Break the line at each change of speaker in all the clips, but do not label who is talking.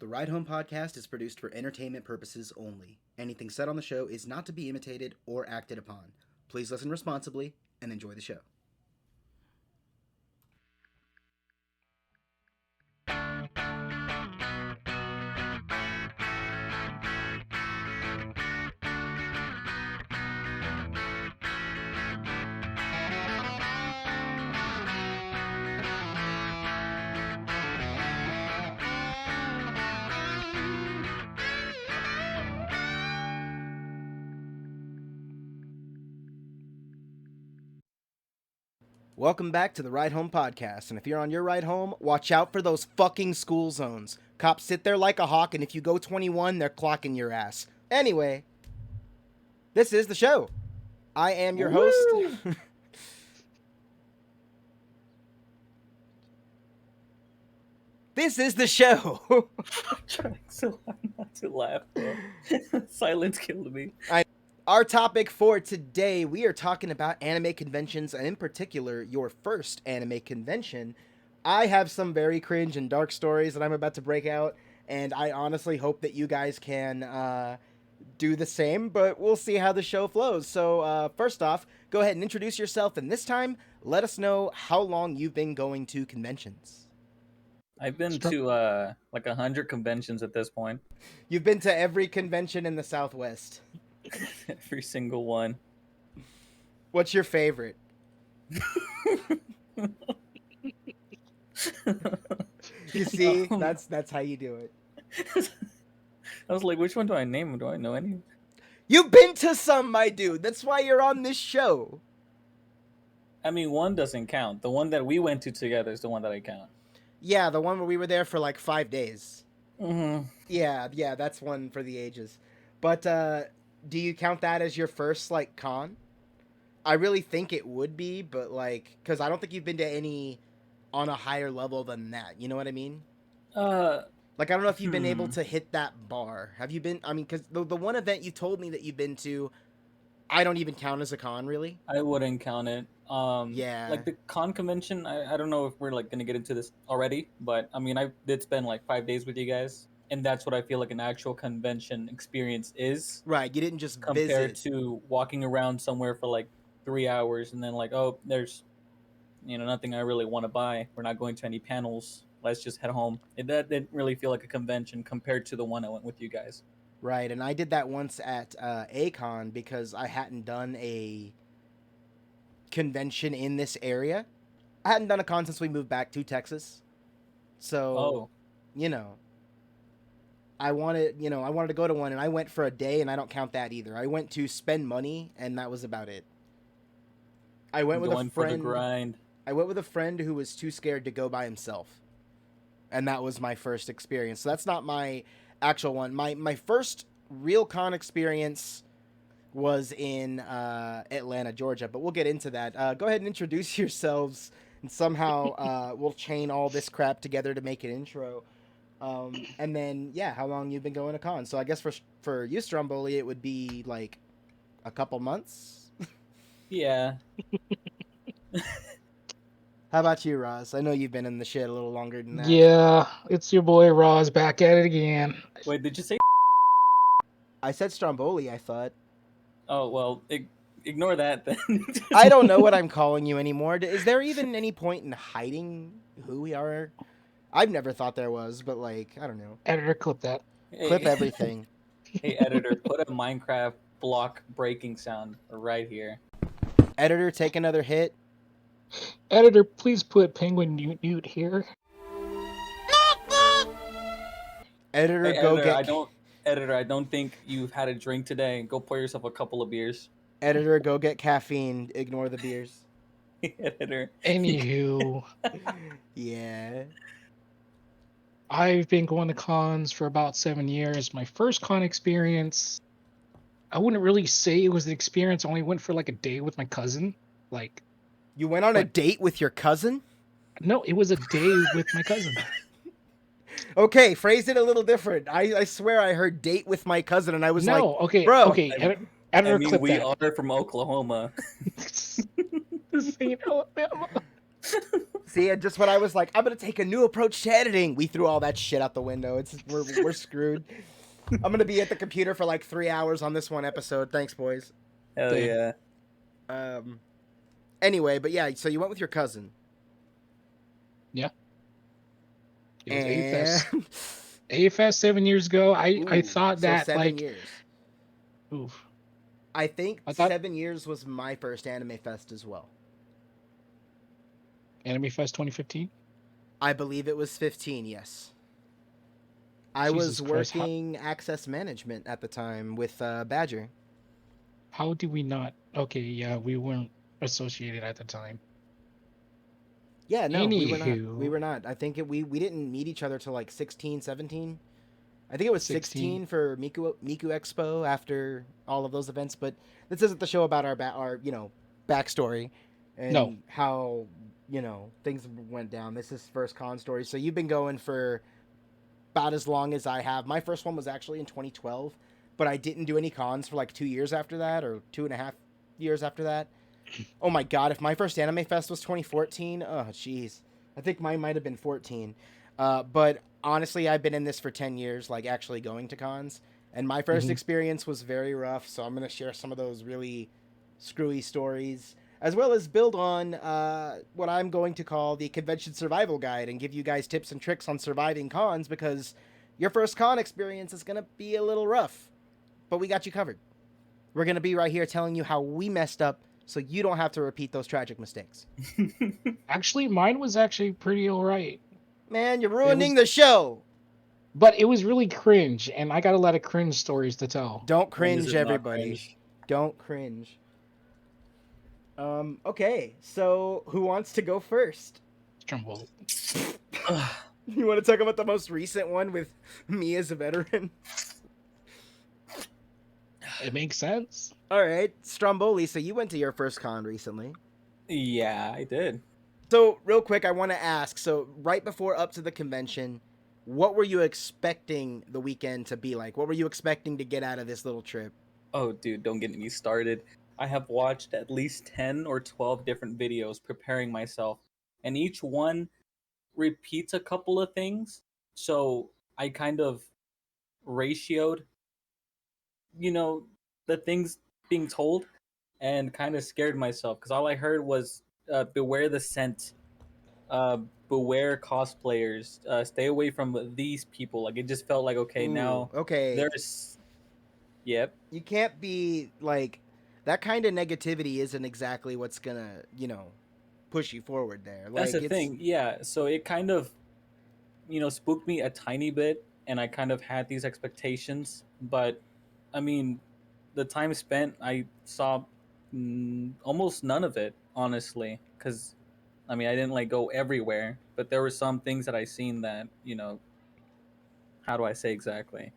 The Ride Home podcast is produced for entertainment purposes only. Anything said on the show is not to be imitated or acted upon. Please listen responsibly and enjoy the show. Welcome back to the Ride Home podcast, and if you're on your ride home, watch out for those fucking school zones. Cops sit there like a hawk, and if you go 21, they're clocking your ass. Anyway, this is the show. I am your host. This is the show.
I'm trying so hard not to laugh, bro. Silence killed me.
Our topic for today, we are talking about anime conventions, and in particular, your first anime convention. I have some very cringe and dark stories that I'm about to break out, and I honestly hope that you guys can do the same, but we'll see how the show flows. So first off, go ahead and introduce yourself, and this time, let us know how long you've been going to conventions.
I've been to like 100 conventions at this point.
You've been to every convention in the Southwest.
Every single one.
What's your favorite? You see, that's how you do it.
I was like, which one do I name? Do I know any?
You've been to some, my dude. That's why you're on this show.
I mean, one doesn't count. The one that we went to together is the one that I count.
Yeah, the one where we were there for like 5 days.
Mm-hmm.
Yeah, that's one for the ages. But do you count that as your first like con? I really think it would be, but like, because I don't think you've been to any on a higher level than that. You know what I mean? Like, I don't know if you've been able to hit that bar. Have you been? I mean, because the one event you told me that you've been to, I don't even count as a con, really.
I wouldn't count it.
Yeah.
Like the con convention, I don't know if we're like gonna get into this already, but I mean, I did spend like 5 days with you guys, and that's what I feel like an actual convention experience is.
Right, you didn't just
compared
visit.
to walking around somewhere for like 3 hours and then like, oh, there's nothing I really want to buy. We're not going to any panels. Let's just head home. That didn't really feel like a convention compared to the one I went with you guys.
Right, and I did that once at A-Con because I hadn't done a convention in this area. I hadn't done a con since we moved back to Texas. So, I wanted to go to one, and I went for a day, and I don't count that either. I went to spend money, and that was about it. I went with a friend.
For the grind.
I went with a friend who was too scared to go by himself, and that was my first experience. So that's not my actual one. My first real con experience was in Atlanta, Georgia, but we'll get into that. Go ahead and introduce yourselves, and somehow we'll chain all this crap together to make an intro. And then, how long you've been going to cons. So I guess for you, Stromboli, it would be like a couple months.
Yeah.
How about you, Roz? I know you've been in the shit a little longer than that.
Yeah, it's your boy Roz back at it again.
Wait, did you say?
I said Stromboli, I thought.
Oh, well, ignore that then.
I don't know what I'm calling you anymore. Is there even any point in hiding who we are? I've never thought there was, but like, I don't know.
Editor, clip that.
Clip everything.
Hey, editor, put a Minecraft block breaking sound right here.
Editor, take another hit.
Editor, please put Penguin Newt here.
Editor,
hey,
go
editor,
get...
Editor, I don't think you've had a drink today. Go pour yourself a couple of beers.
Editor, go get caffeine. Ignore the beers.
Editor.
Anywho.
Yeah.
I've been going to cons for about 7 years. My first con experience, I wouldn't really say it was an experience. I only went for like a day with my cousin. Like,
you went on a date with your cousin?
No, it was a day with my cousin.
Okay, phrase it a little different. I swear I heard date with my cousin, and I was like,
okay,
bro.
Okay, editor,
I mean,
clip
we
that.
are from Oklahoma.
This ain't Alabama.
See, and just when I was like, I'm gonna take a new approach to editing, we threw all that shit out the window. We're screwed. I'm gonna be at the computer for like 3 hours on this one episode. Thanks, boys.
Hell
Damn.
yeah.
Anyway, but yeah, so you went with your cousin.
Yeah. It was
And
A-Fest. A-Fest 7 years ago. I
Ooh,
thought
so
that
7
like
years.
oof.
I think
I thought
7 years was my first anime fest as well.
Anime Fest 2015.
I believe it was 15, yes. I
Jesus
was
Christ,
working access management at the time with Badger.
how do we not? Okay, yeah, we weren't associated at the time.
Yeah, no, we were not. We
Anywho,
were not. I think we didn't meet each other till like 16, 17. I think it was
16.
16 for Miku Expo after all of those events, but this isn't the show about our backstory and
No.
how, things went down. This is first con story. So you've been going for about as long as I have. My first one was actually in 2012, but I didn't do any cons for like 2 years after that, or 2.5 years after that. Oh my god, if my first Anime Fest was 2014, oh jeez. I think mine might have been 14. But honestly, I've been in this for 10 years, like actually going to cons. And my first
Mhm.
experience was very rough, so I'm going to share some of those really screwy stories, as well as build on what I'm going to call the Convention Survival Guide and give you guys tips and tricks on surviving cons, because your first con experience is going to be a little rough. But we got you covered. We're going to be right here telling you how we messed up so you don't have to repeat those tragic mistakes.
Actually, mine was actually pretty alright.
Man, you're ruining the show.
But it was really cringe, and I got a lot of cringe stories to tell.
Don't
When is
cringe,
it not
everybody.
cringe?
Don't cringe. Okay, so who wants to go first?
Trumbull.
You want to talk about the most recent one with me as a veteran?
It makes sense.
All right, Stromboli, so you went to your first con recently.
Yeah, I did.
So, real quick, I want to ask, so right before up to the convention, what were you expecting the weekend to be like? What were you expecting to get out of this little trip?
Oh, dude, don't get me started. I have watched at least 10 or 12 different videos preparing myself, and each one repeats a couple of things. So I kind of ratioed, the things being told, and kind of scared myself because all I heard was beware the scent, beware cosplayers, stay away from these people. Like, it just felt like, okay,
Ooh,
now
okay.
there's, yep.
You can't be like that kind of negativity isn't exactly what's gonna, push you forward there.
That's
Like
the thing. Yeah. So it kind of, spooked me a tiny bit, and I kind of had these expectations. But I mean, the time spent, I saw almost none of it, honestly. Because, I mean, I didn't like go everywhere, but there were some things that I seen that, how do I say exactly?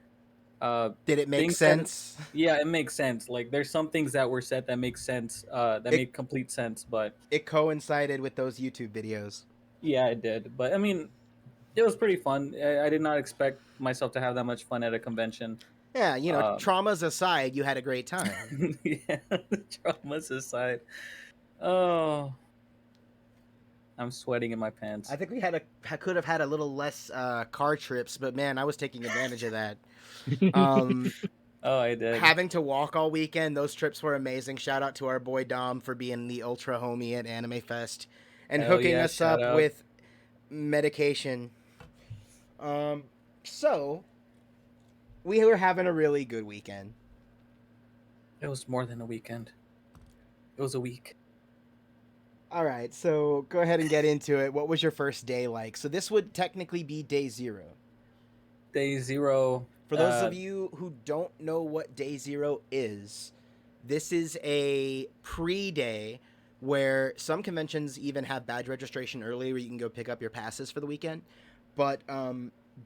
Did it make
Things that,
sense?
yeah, it makes sense. Like, there's some things that were said that make sense, that
It-
make complete sense. But
It coincided with those YouTube videos.
yeah, it did. But I mean, it was pretty fun. I did not expect myself to have that much fun at a convention.
Yeah,
Um,
traumas aside, you had a great time.
yeah, traumas aside. Oh, I'm sweating in my pants.
I think I could have had a little less car trips, but man, I was taking advantage of that. Um,
Oh, I did.
having to walk all weekend, those trips were amazing. Shout out to our boy Dom for being the ultra homie at Anime Fest and
Hell
hooking
yeah,
us
shout
up
out.
with medication. So we were having a really good weekend.
It was more than a weekend. It was a week.
All right, so go ahead and get into it. What was your first day like? So this would technically be day 0.
Day 0.
For those of you who don't know what day 0 is, this is a pre-day where some conventions even have badge registration early where you can go pick up your passes for the weekend. But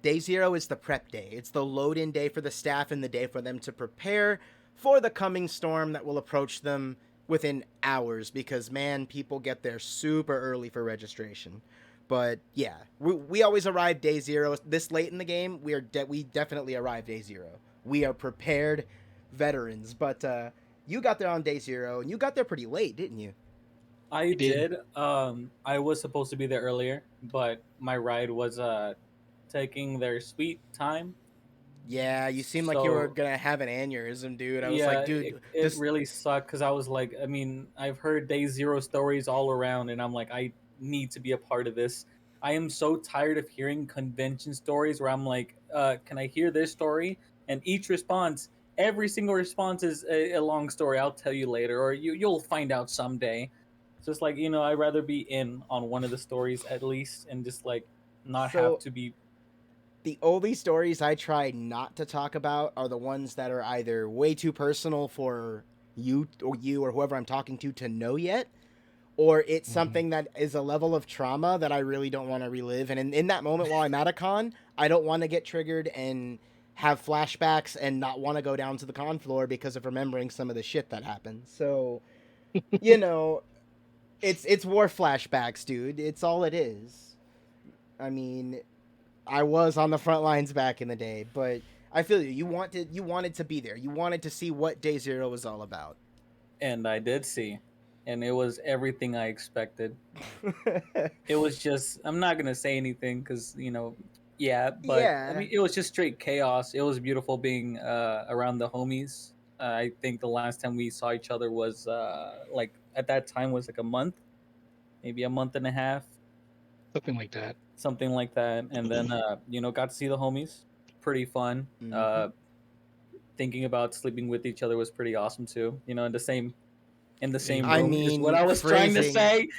day 0 is the prep day. It's the load-in day for the staff and the day for them to prepare for the coming storm that will approach them within hours, because man, people get there super early for registration. But yeah, we always arrive day 0. This late in the game, we definitely arrive day 0. We are prepared veterans. But you got there on day 0, and you got there pretty late, didn't you?
I
You did.
did. I was supposed to be there earlier, but my ride was taking their sweet time.
Yeah, you seemed like you were
So
gonna have an aneurysm, dude. I was
yeah,
like, dude,
it
this.
really sucked because I was like, I mean, I've heard day zero stories all around, and I'm like, I need to be a part of this. I am so tired of hearing convention stories where I'm like, can I hear this story? And each response, every single response is a long story. I'll tell you later, or you'll find out someday. So it's like, I'd rather be in on one of the stories at least, and just like not have
So
to be.
the only stories I try not to talk about are the ones that are either way too personal for you or whoever I'm talking to know yet, or it's
Mhm.
something that is a level of trauma that I really don't want to relive. And in that moment while I'm at a con, I don't want to get triggered and have flashbacks and not want to go down to the con floor because of remembering some of the shit that happened. So, you know, it's war flashbacks, dude. It's all it is. I mean, I was on the front lines back in the day, but I feel you. You wanted to be there. You wanted to see what Day Zero was all about.
And I did see, and it was everything I expected. It was just, I'm not gonna say anything because yeah, but I
Yeah.
mean it was just straight chaos. It was beautiful being around the homies. I think the last time we saw each other was like at that time was like a month, maybe a month and a half,
Something like that.
something like that. And then got to see the homies. Pretty fun.
Mm-hmm.
Thinking about sleeping with each other was pretty awesome too. In the same
I
room
Ayo.
is what
mean,
I was trying to
phrasing,
say.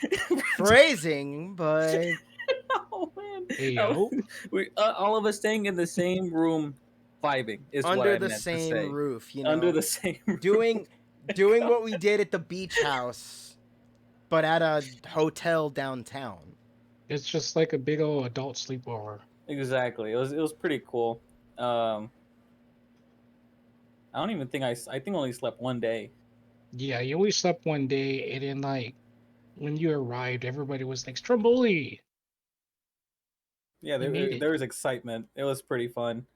phrasing, but
Oh man,
Ayo.
we all of us staying in the same room, vibing is what
under
I
the
meant to
same
say.
roof,
Under the same roof.
doing doing what we did at the beach house, but at a hotel downtown.
It's just like a big old adult sleepover.
Exactly. It was pretty cool. Um, I don't even think I think I only slept one day.
Yeah, you only slept one day, and then like when you arrived, everybody was like Stromboli.
Yeah,
You made it.
there was excitement. It was pretty fun.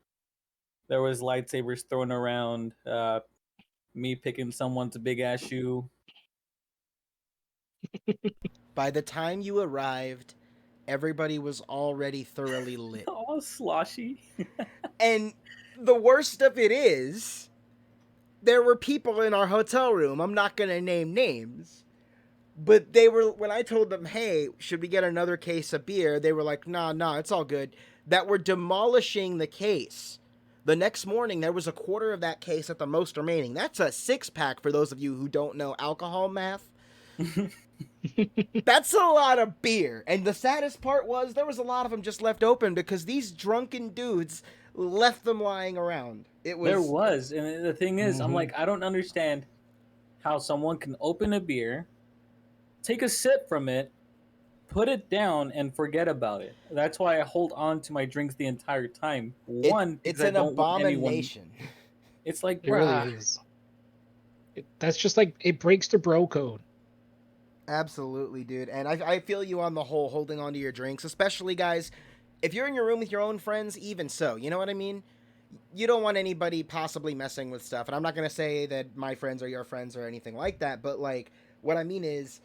There was lightsabers thrown around. Me picking someone's big ass shoe.
By the time you arrived, everybody was already thoroughly lit.
All sloshy.
And the worst of it is, there were people in our hotel room. I'm not going to name names. But they were, when I told them, hey, should we get another case of beer? They were like, nah, it's all good. That were demolishing the case. The next morning, there was a quarter of that case at the most remaining. That's a 6-pack for those of you who don't know alcohol math. That's a lot of beer. And the saddest part was there was a lot of them just left open because these drunken dudes left them lying around. It
There
was.
was, and the thing is, I'm
Hmm.
like, I don't understand how someone can open a beer, take a sip from it, put it down, and forget about it. That's why I hold on to my drinks the entire time. One, because
It's
I
an
don't want anyone.
abomination.
It's like,
It really
bruh.
is. That's just like it breaks the bro code.
Absolutely, dude. And I feel you on the whole holding on to your drinks, especially guys. If you're in your room with your own friends, even so, you know what I mean? You don't want anybody possibly messing with stuff. And I'm not going to say that my friends are your friends or anything like that, but like, what I mean is,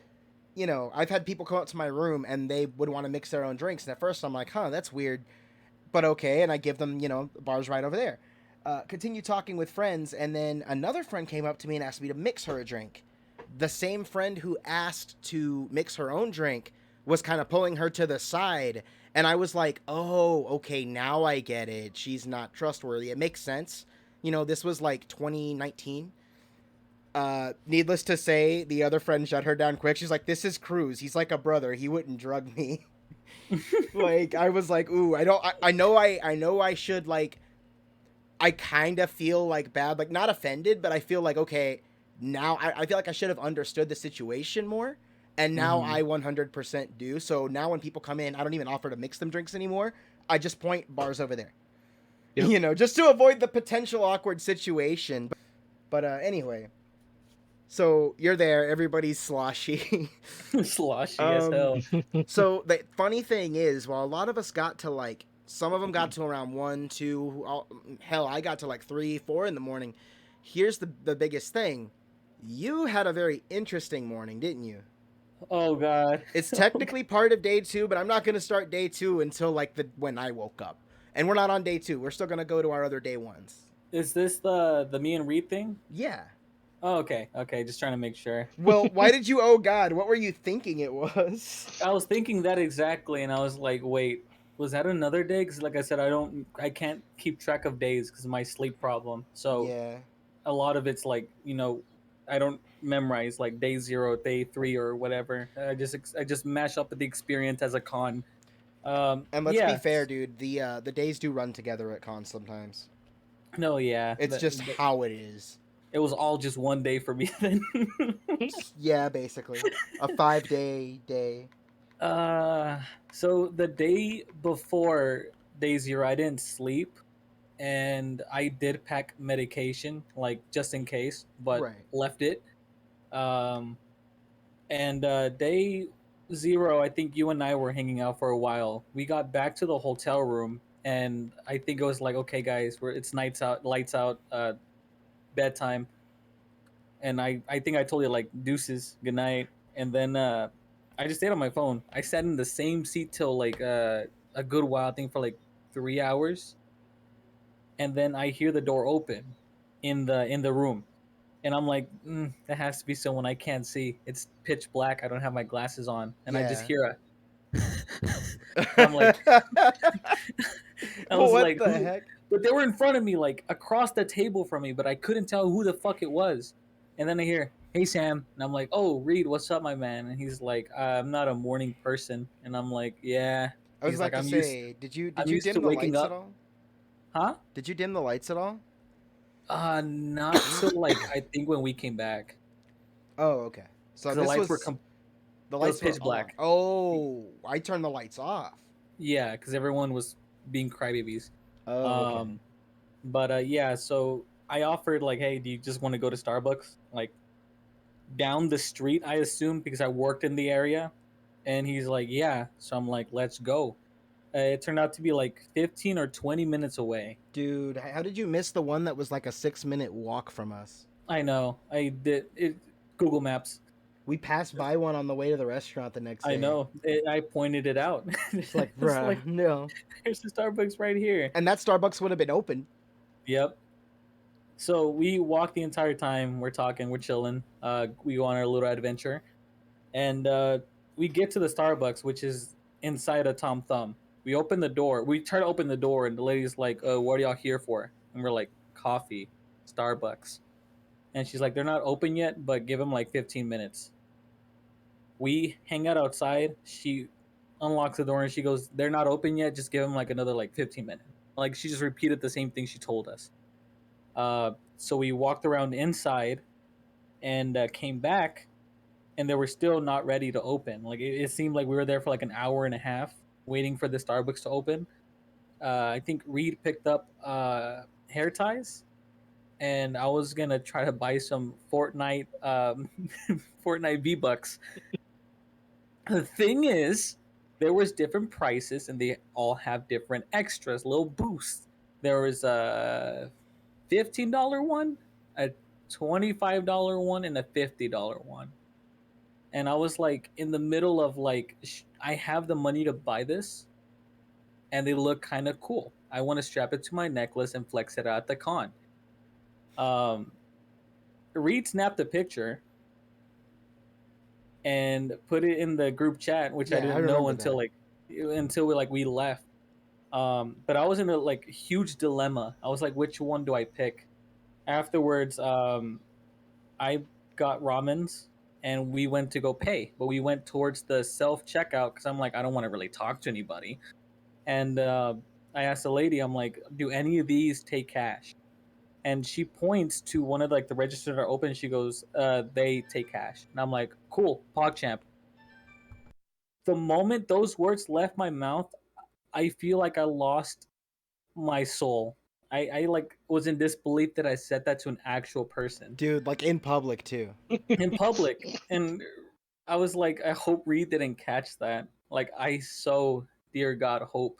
I've had people come up to my room and they would want to mix their own drinks. And at first I'm like, huh, that's weird, but okay. And I give them, bars right over there. Continue talking with friends. And then another friend came up to me and asked me to mix her a drink. The same friend who asked to mix her own drink was kind of pulling her to the side. And I was like, oh, okay, now I get it. She's not trustworthy. It makes sense. This was like 2019. Needless to say, the other friend shut her down quick. She's like, this is Cruz. He's like a brother. He wouldn't drug me. Like, I was like, ooh, I know I should, like, I kind of feel like bad, like not offended, but I feel like, okay, now I feel like I should have understood the situation more. And now
Mhm.
I 100% do. So now when people come in, I don't even offer to mix them drinks anymore. I just point bars over there,
Yep.
just to avoid the potential awkward situation. But anyway, so you're there, everybody's sloshy.
Sloshy as
um,
hell.
so the funny thing is, while a lot of us got to like, some of them got to around 1, 2, hell, I got to like 3, 4 in the morning. Here's the biggest thing. You had a very interesting morning, didn't you?
Oh God.
It's technically part of day 2, but I'm not gonna start day 2 until like when I woke up. And we're not on day 2. We're still gonna go to our other day 1s.
Is this the me and Reed thing?
Yeah.
Oh, okay. Okay, just trying to make sure.
Well, why did you? Oh God, what were you thinking it was?
I was thinking that exactly, and I was like, wait, was that another day? Because like I said, I can't keep track of days because of my sleep problem. So
Yeah.
a lot of it's like, I don't memorize like day 0, day 3, or whatever. I just mash up the experience as a con.
And let's be
Yeah.
fair, dude. The days do run together at cons sometimes.
No, yeah.
It's just how it is.
It was all just one day for me then.
Yeah, basically a 5-day day.
uh, so the day before day 0, I didn't sleep, and I did pack medication, like just in case, but
Right.
left it. Um, and day 0, I think you and I were hanging out for a while. We got back to the hotel room, and I think it was like, okay, guys, it's nights out, lights out, bedtime. And I think I told you like deuces, good night, and then I just stayed on my phone. I sat in the same seat till like a good while, I think for like 3 hours, and then I hear the door open in the room, and I'm like, that has to be someone I can't see. It's pitch black. I don't have my glasses on, and I just
Yeah.
hear a. And I'm like, I
Well,
was
what
like,
the
who?
heck?
But they were in front of me, like across the table from me, but I couldn't tell who the fuck it was. And then I hear, "Hey Sam," and I'm like, "Oh, Reed, what's up, my man?" And he's like, "I'm not a morning person," and I'm like, "Yeah."
I was
He's like,
about to say, did
I'm
you
used to
dim the
waking
lights at
up,
all?
huh?
Did you dim the lights at all?
Not till like I think when we came back,
Oh, okay. So
because the
this
lights
was the
it was
lights were
pitch
on.
black.
Oh, I turned the lights off.
Yeah, because everyone was being crybabies.
Oh, okay.
Um, but yeah, so I offered like, "Hey, do you just want to go to Starbucks?" Like down the street, I assume, because I worked in the area. And he's like, yeah. So I'm like, let's go. It turned out to be like 15 or 20 minutes away.
Dude, how did you miss the one that was like a 6-minute walk from us?
I know. I did it. Google Maps.
We passed by one on the way to the restaurant the next
I
day.
know. I pointed it out.
It's like,
It's
bruh,
like,
no.
there's the Starbucks right here.
And that Starbucks would have been open.
Yep. So we walk the entire time. We're talking. We're chilling. We go on our little adventure, and we get to the Starbucks, which is inside a Tom Thumb. We open the door. We try to open the door, and the lady's like, "What are y'all here for?" And we're like, "Coffee, Starbucks." And she's like, "They're not open yet, but give them like 15 minutes." We hang out outside. She unlocks the door and she goes, "They're not open yet. Just give them like another like 15 minutes." Like she just repeated the same thing she told us. So we walked around inside and came back, and they were still not ready to open. Like it seemed like we were there for like an hour and a half waiting for the Starbucks to open. I think Reed picked up hair ties, and I was gonna try to buy some Fortnite Fortnite V Bucks. The thing is, there was different prices, and they all have different extras, little boosts. There was a $15 one, a $25 one, and a $50 one. And I was like in the middle of like, I have the money to buy this, and they look kind of cool. I want to strap it to my necklace and flex it out at the con. Um, Reed snapped a picture and put it in the group chat, which I
Yeah, I
didn't know
remember that.
until we left. But I was in a like huge dilemma. I was like, which one do I pick? Afterwards, I got ramens and we went to go pay, but we went towards the self checkout because I'm like, I don't want to really talk to anybody. And I asked the lady, I'm like, do any of these take cash? And she points to one of like the registers that are open. She goes, they take cash. And I'm like, cool, PogChamp. The moment those words left my mouth, I feel like I lost my soul. I like was in disbelief that I said that to an actual person
Dude, like in public too.
in public. And I was like, I hope Reed didn't catch that. Like I so dear God hope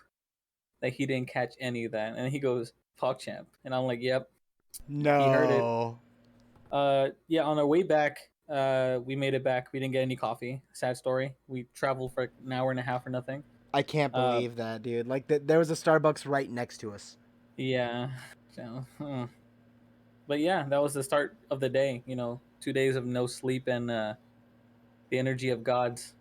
that he didn't catch any of that. And he goes, PogChamp. And I'm like, yep, he heard it.
No.
Yeah, on our way back, We made it back. We didn't get any coffee. Sad story. We traveled for an hour and a half for nothing.
I can't
Uh,
believe that, dude. Like, there was a Starbucks right next to us.
yeah. So, but yeah, that was the start of the day. 2 days of no sleep and the energy of gods.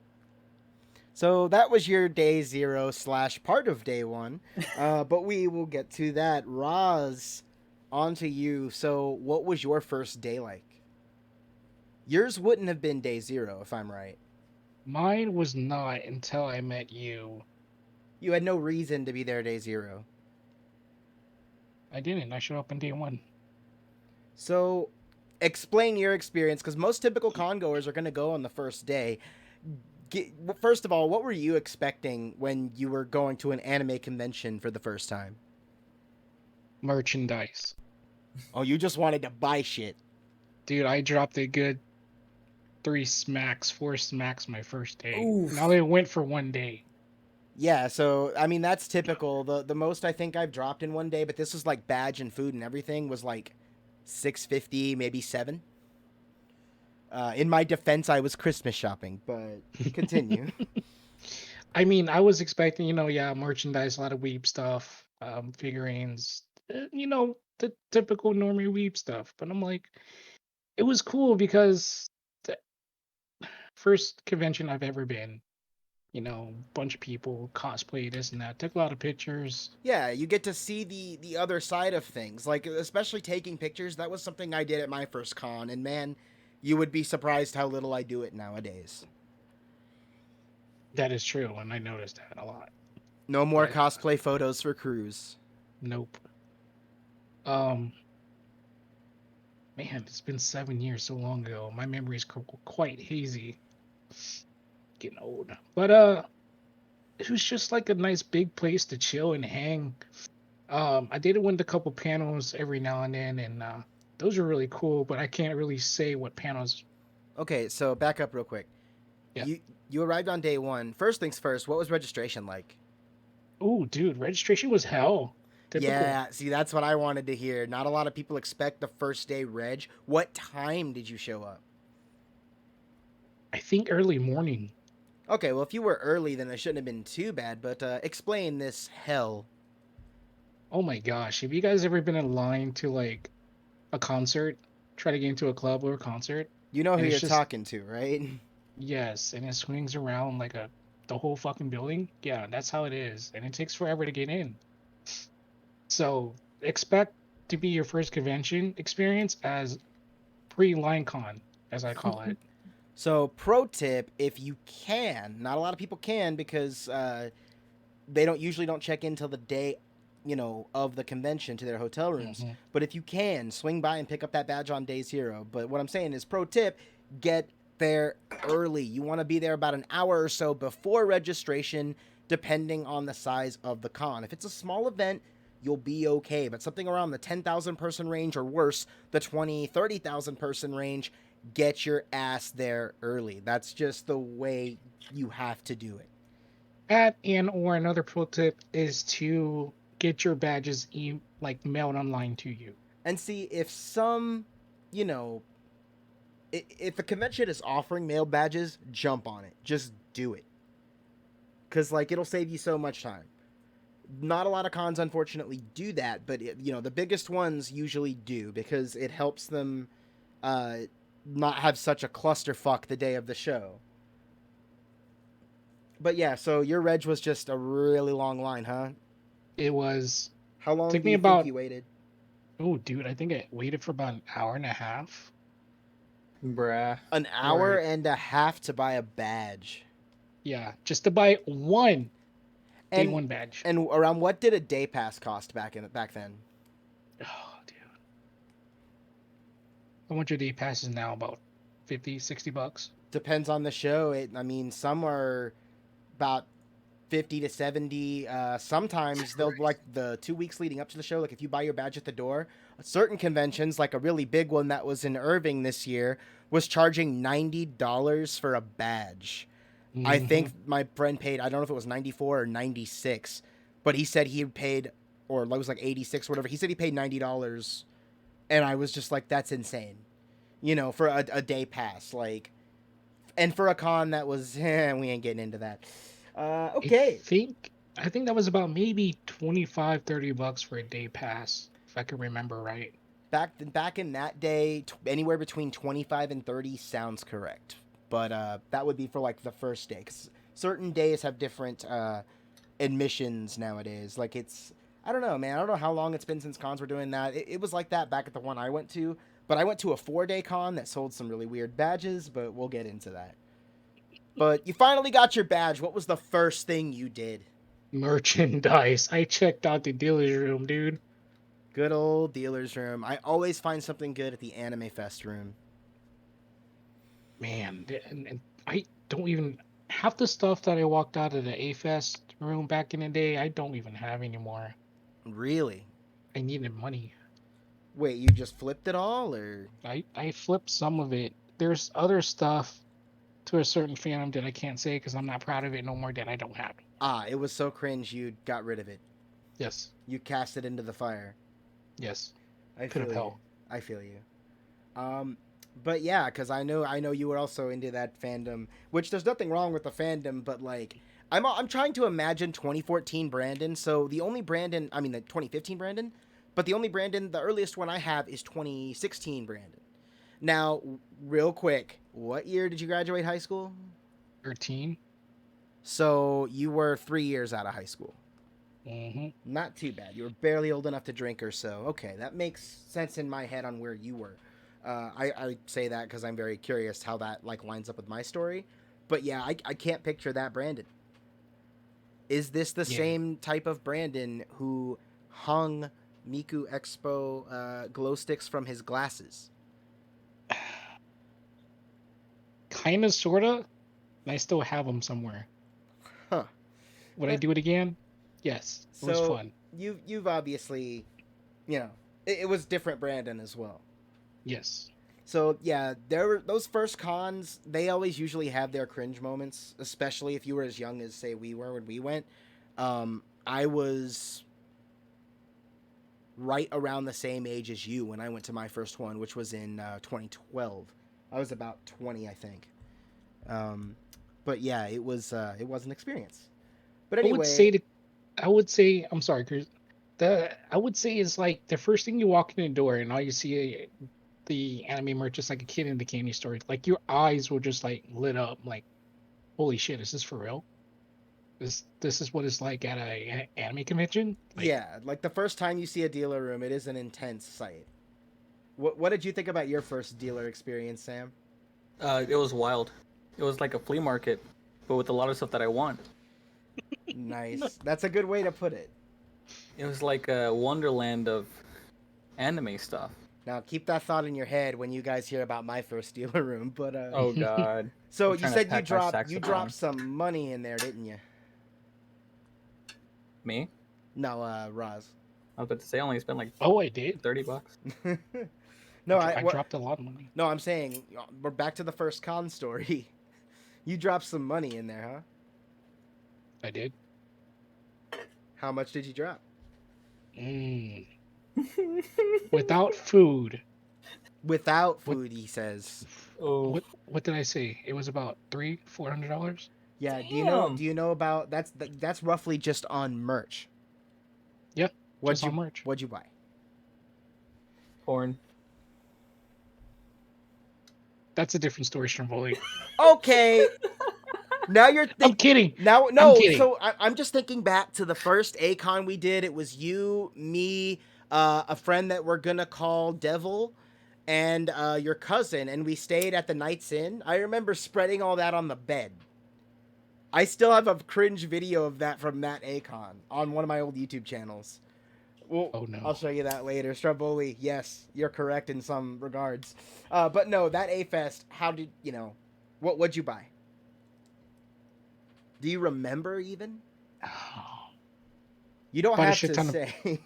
So that was your day zero / part of day one. But we will get to that. Roz, on to you. So, what was your first day like? Yours wouldn't have been day zero, if I'm right.
Mine was not until I met you.
You had no reason to be there day zero.
I didn't. I showed up on day one.
So, explain your experience, because most typical con goers are going to go on the first day. First of all, what were you expecting when you were going to an anime convention for the first time?
Merchandise.
Oh, you just wanted to buy shit.
Dude, I dropped a good 4 smacks my first day.
Oof.
Now they went for one day.
Yeah, so I mean that's typical. The most I think I've dropped in one day, but this was like badge and food and everything, was like 650, maybe 7. In my defense, I was Christmas shopping, but continue.
I mean, I was expecting, merchandise, a lot of weeb stuff, figurines, the typical normie weeb stuff. But I'm like, it was cool because the first convention I've ever been, bunch of people cosplay this and that, took a lot of pictures.
Yeah, you get to see the other side of things, like especially taking pictures. That was something I did at my first con, and man, you would be surprised how little I do it nowadays.
That is true, and I noticed that a lot.
No more
But,
cosplay photos for Cruz.
Nope. Man, it's been 7 years, so long ago. My memory is quite hazy. Getting old. But it was just like a nice big place to chill and hang. I did win a couple panels every now and then, and those were really cool. But I can't really say what panels.
Okay, so back up real quick.
Yeah.
You arrived on day one. First things first, what was registration like?
Oh, dude, registration was hell. Typical.
Yeah, see, that's what I wanted to hear. Not a lot of people expect the first day reg. What time did you show up?
I think early morning.
Okay, well, if you were early, then it shouldn't have been too bad, but explain this hell.
Oh my gosh, have you guys ever been in line to like a concert? Try to get into a club or a concert?
You know who
And
you're
it's just
talking to, right?
yes, and it swings around like the whole fucking building. Yeah, that's how it is, and it takes forever to get in. So expect to be your first convention experience as pre-line con, as I call it.
So, pro tip, if you can, not a lot of people can because they usually don't check in till the day, of the convention to their hotel rooms.
Mm-hmm.
But if you can, swing by and pick up that badge on day zero. But what I'm saying is, pro tip, get there early. You want to be there about an hour or so before registration, depending on the size of the con. If it's a small event, you'll be okay. But something around the 10,000 person range or worse, the 20, 30,000 person range, get your ass there early. That's just the way you have to do it.
Or another pro tip is to get your badges mailed online to you.
And see if some, if the convention is offering mail badges, jump on it. Just do it. Because, it'll save you so much time. Not a lot of cons, unfortunately, do that, but, the biggest ones usually do because it helps them not have such a clusterfuck the day of the show. But yeah, so your reg was just a really long line, huh?
It was.
How long
Took
do
me
you
about.
think you waited?
Oh, dude, I think I waited for about an hour and a half.
Bruh.
An hour
Right.
and a half to buy a badge.
Yeah, just to buy one day
And
one badge.
and around what did a day pass cost back then?
Oh, dude. How much a day passes now? About 50, 60 bucks?
Depends on the show. Some are about 50 to 70. Sometimes they'll like the 2 weeks leading up to the show. Like if you buy your badge at the door, certain conventions, like a really big one that was in Irving this year, was charging $90 for a badge.
Mm-hmm.
I think my friend paid, I don't know if it was 94 or 96, but he said he paid, or it was like 86 or whatever. He said he paid $90, and I was just like, that's insane. you know, for a day pass, like, and for a con that was, we ain't getting into that.
I
Okay.
think I think that was about maybe 25-30 bucks for a day pass, if I can remember right.
Back in that day, anywhere between 25 and 30 sounds correct. But that would be for like the first day, cuz certain days have different admissions nowadays. Like it's, I don't know, man. I don't know how long it's been since cons were doing that. It was like that back at the one I went to, but I went to a 4-day con that sold some really weird badges, but we'll get into that. But you finally got your badge. What was the first thing you did?
Merchandise. I checked out the dealer's room, dude.
Good old dealer's room. I always find something good at the Anime Fest room.
Man, and I don't even half the stuff that I walked out of the A Fest room back in the day. I don't even have anymore.
Really?
I needed money.
Wait, you just flipped it all, or?
I flipped some of it. There's other stuff to a certain fandom that I can't say because I'm not proud of it no more that I don't have.
Ah, it was so cringe you got rid of it.
Yes.
You cast it into the fire.
Yes.
I
Pit
feel
of
you.
hell.
I feel you. But yeah, because I know you were also into that fandom, which there's nothing wrong with the fandom, but like I'm trying to imagine 2014 Brandon. So the only Brandon, I mean the 2015 Brandon, but the only Brandon, the earliest one I have is 2016 Brandon. Now, real quick, what year did you graduate high school?
13.
So you were 3 years out of high school.
Mm-hmm.
Not too bad. You were barely old enough to drink or so. Okay, that makes sense in my head on where you were. I say that because I'm very curious how that like lines up with my story. But yeah, I can't picture that Brandon. Is this the
Yeah.
same type of Brandon who hung Miku Expo glow sticks from his glasses?
Kind of, sort of. And I still have them somewhere.
Huh.
Would I do it again? Yes. It was
So
fun.
you've obviously, you know, it was different Brandon as well.
Yes.
So yeah, there were those first cons. They always usually have their cringe moments, especially if you were as young as say we were when we went. I was right around the same age as you when I went to my first one, which was in 2012. I was about 20, I think. But yeah, it was an experience. But anyway,
I would say, I'm sorry, Chris. I would say is like the first thing you walk in the door and all you see the anime merch is like a kid in the candy store. Like your eyes will just like lit up. Like, holy shit, is this for real? This is what it's like at a anime convention. Like,
yeah, like the first time you see a dealer room, it is an intense sight. What did you think about your first dealer experience, Sam?
It was wild. It was like a flea market, but with a lot of stuff that I want.
Nice. That's a good way to put it.
It was like a wonderland of anime stuff.
Now keep that thought in your head when you guys hear about my first dealer room. But
Oh god.
so
I'm
you
trying to
said
pack my saxophone.
dropped some money in there, didn't you?
Me?
No, Roz.
I was about to say I only spent like
oh, I did.
$30.
No,
I dropped a lot of money.
No, I'm saying we're back to the first con story. You dropped some money in there, huh?
I did.
How much did you drop?
Without food.
Without food, he says.
Oh.
What did I say? It was about $400.
Yeah.
Damn.
Do you know about that's roughly just on merch.
Yeah.
What'd
on merch.
What'd you buy?
Porn.
That's a different story, Stromboli.
Okay. Now you're
I'm kidding.
Now, no.
I'm kidding.
So I'm just thinking back to the first A-Con we did. It was you, me, a friend that we're gonna call Devil, and your cousin, and we stayed at the Knights Inn. I remember spreading all that on the bed. I still have a cringe video of that from that A-Con on one of my old YouTube channels. Well,
Oh, no.
I'll show you that later. Stromboli, yes, you're correct in some regards. But no, that A-Fest, how did, what'd you buy? Do you remember even? You don't
Bought a
have
shit
to
ton of-
say.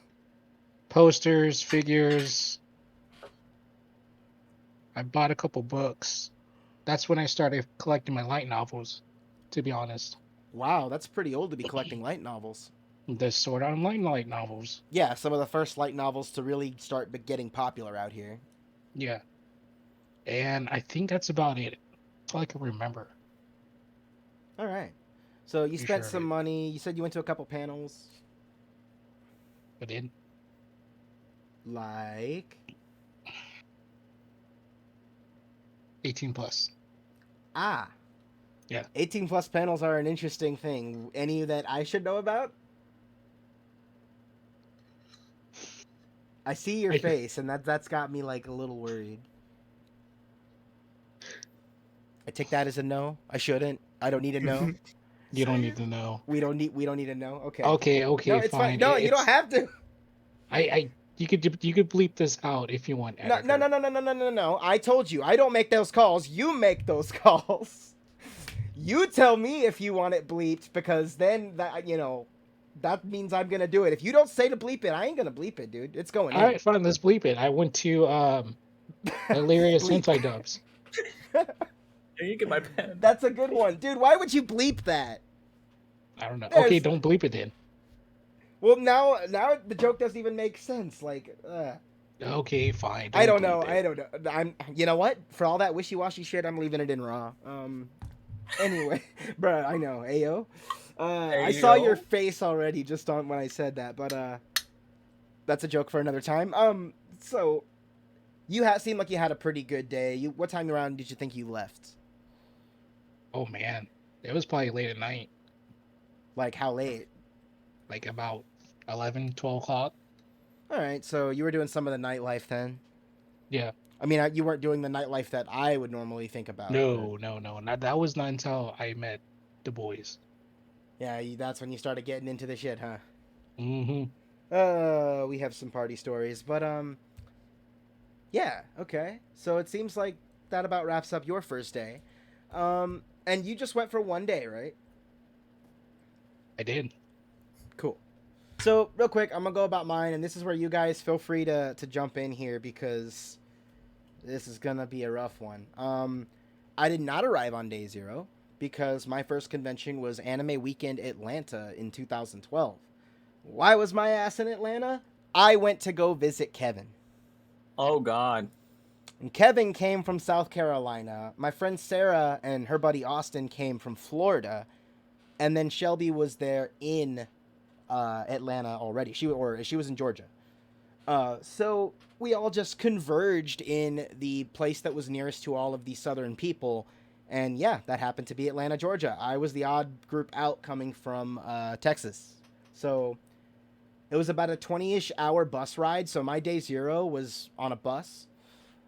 Posters, figures. I bought a couple books. That's when I started collecting my light novels, to be honest.
Wow, that's pretty old to be collecting light novels.
The Sword Art Online light novels.
Yeah, some of the first light novels to really start getting popular out here.
Yeah. And I think that's about it. That's all I can remember.
All right. So you
Pretty
spent
sure of
some
it.
money. You said you went to a couple panels.
But then
Like
18 plus.
ah,
Yeah.
18 plus panels are an interesting thing. Any that I should know about? I see your
I-
face, and that's got me like a little worried. I take that as a no. I shouldn't. I don't need to know.
You don't need to know.
We don't need to know. Okay.
Okay,
No,
okay,
it's fine.
fine.
No, you don't have to.
You could bleep this out if you want,
No, no,
editor.
no, no, no, no, no, no. I told you. I don't make those calls. You make those calls. You tell me if you want it bleeped, because then that that means I'm gonna do it. If you don't say to bleep it, I ain't gonna bleep it, dude. It's going
All
in.
right, fine. Let's bleep it. I went to hilarious
Bleep.
hentai dubs.
Here, you get my pen.
That's a good one, dude. Why would you bleep that?
I don't know.
There's-
Okay, don't bleep it then.
Well, now the joke doesn't even make sense. Like,
Okay, fine.
I don't know.
bleep it.
I don't know. I'm. You know what? For all that wishy-washy shit, I'm leaving it in raw. Anyway, bruh, I know. Ayo. I saw your face already just on when I said that, but that's a joke for another time. So you seemed like you had a pretty good day. What time around did you think you left?
Oh man, it was probably late at night,
Like how late?
like about 11, 12 o'clock.
All right, so you were doing some of the nightlife then.
Yeah.
I mean, you weren't doing the nightlife that I would normally think about.
No. That was not until I met the boys.
Yeah, that's when you started getting into the shit, huh?
Mm-hmm.
We have some party stories, but yeah, okay. So it seems like that about wraps up your first day. And you just went for one day, right?
I did.
Cool. So real quick, I'm gonna go about mine, and this is where you guys feel free to jump in here because this is gonna be a rough one. I did not arrive on day 0 because my first convention was Anime Weekend Atlanta in 2012. Why was my ass in Atlanta? I went to go visit Kevin.
Oh God.
And Kevin came from South Carolina. My friend Sarah and her buddy Austin came from Florida. And then Shelby was there in Atlanta already. She was in Georgia. So we all just converged in the place that was nearest to all of the southern people. And yeah, that happened to be Atlanta, Georgia. I was the odd group out coming from Texas. So it was about a 20-ish hour bus ride. So my day 0 was on a bus.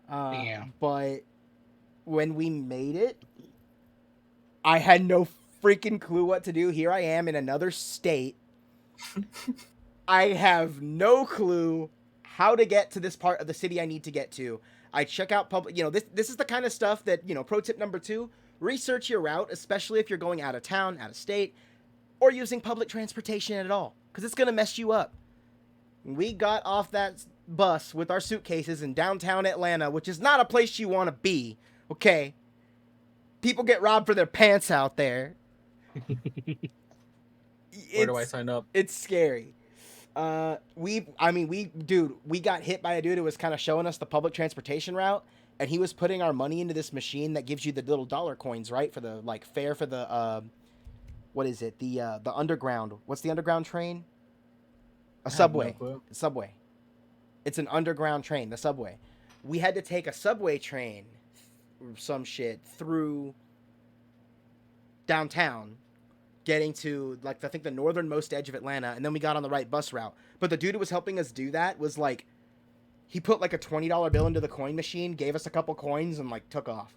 Damn.
But when we made it, I had no freaking clue what to do. Here I am in another state. I have no clue how to get to this part of the city I need to get to. I check out public, this is the kind of stuff that, pro tip number 2, research your route, especially if you're going out of town, out of state, or using public transportation at all, because it's going to mess you up. We got off that bus with our suitcases in downtown Atlanta, which is not a place you want to be, okay? People get robbed for their pants out there.
Where do I sign up?
It's scary. We got hit by a dude who was kind of showing us the public transportation route, and he was putting our money into this machine that gives you the little dollar coins, right? For the fare for the what is it? The underground. What's the underground train? A subway. Subway. It's an underground train, the subway. We had to take a subway train or some shit through downtown, getting to I think the northernmost edge of Atlanta, and then we got on the right bus route. But the dude who was helping us do that was he put a $20 bill into the coin machine, gave us a couple coins, and took off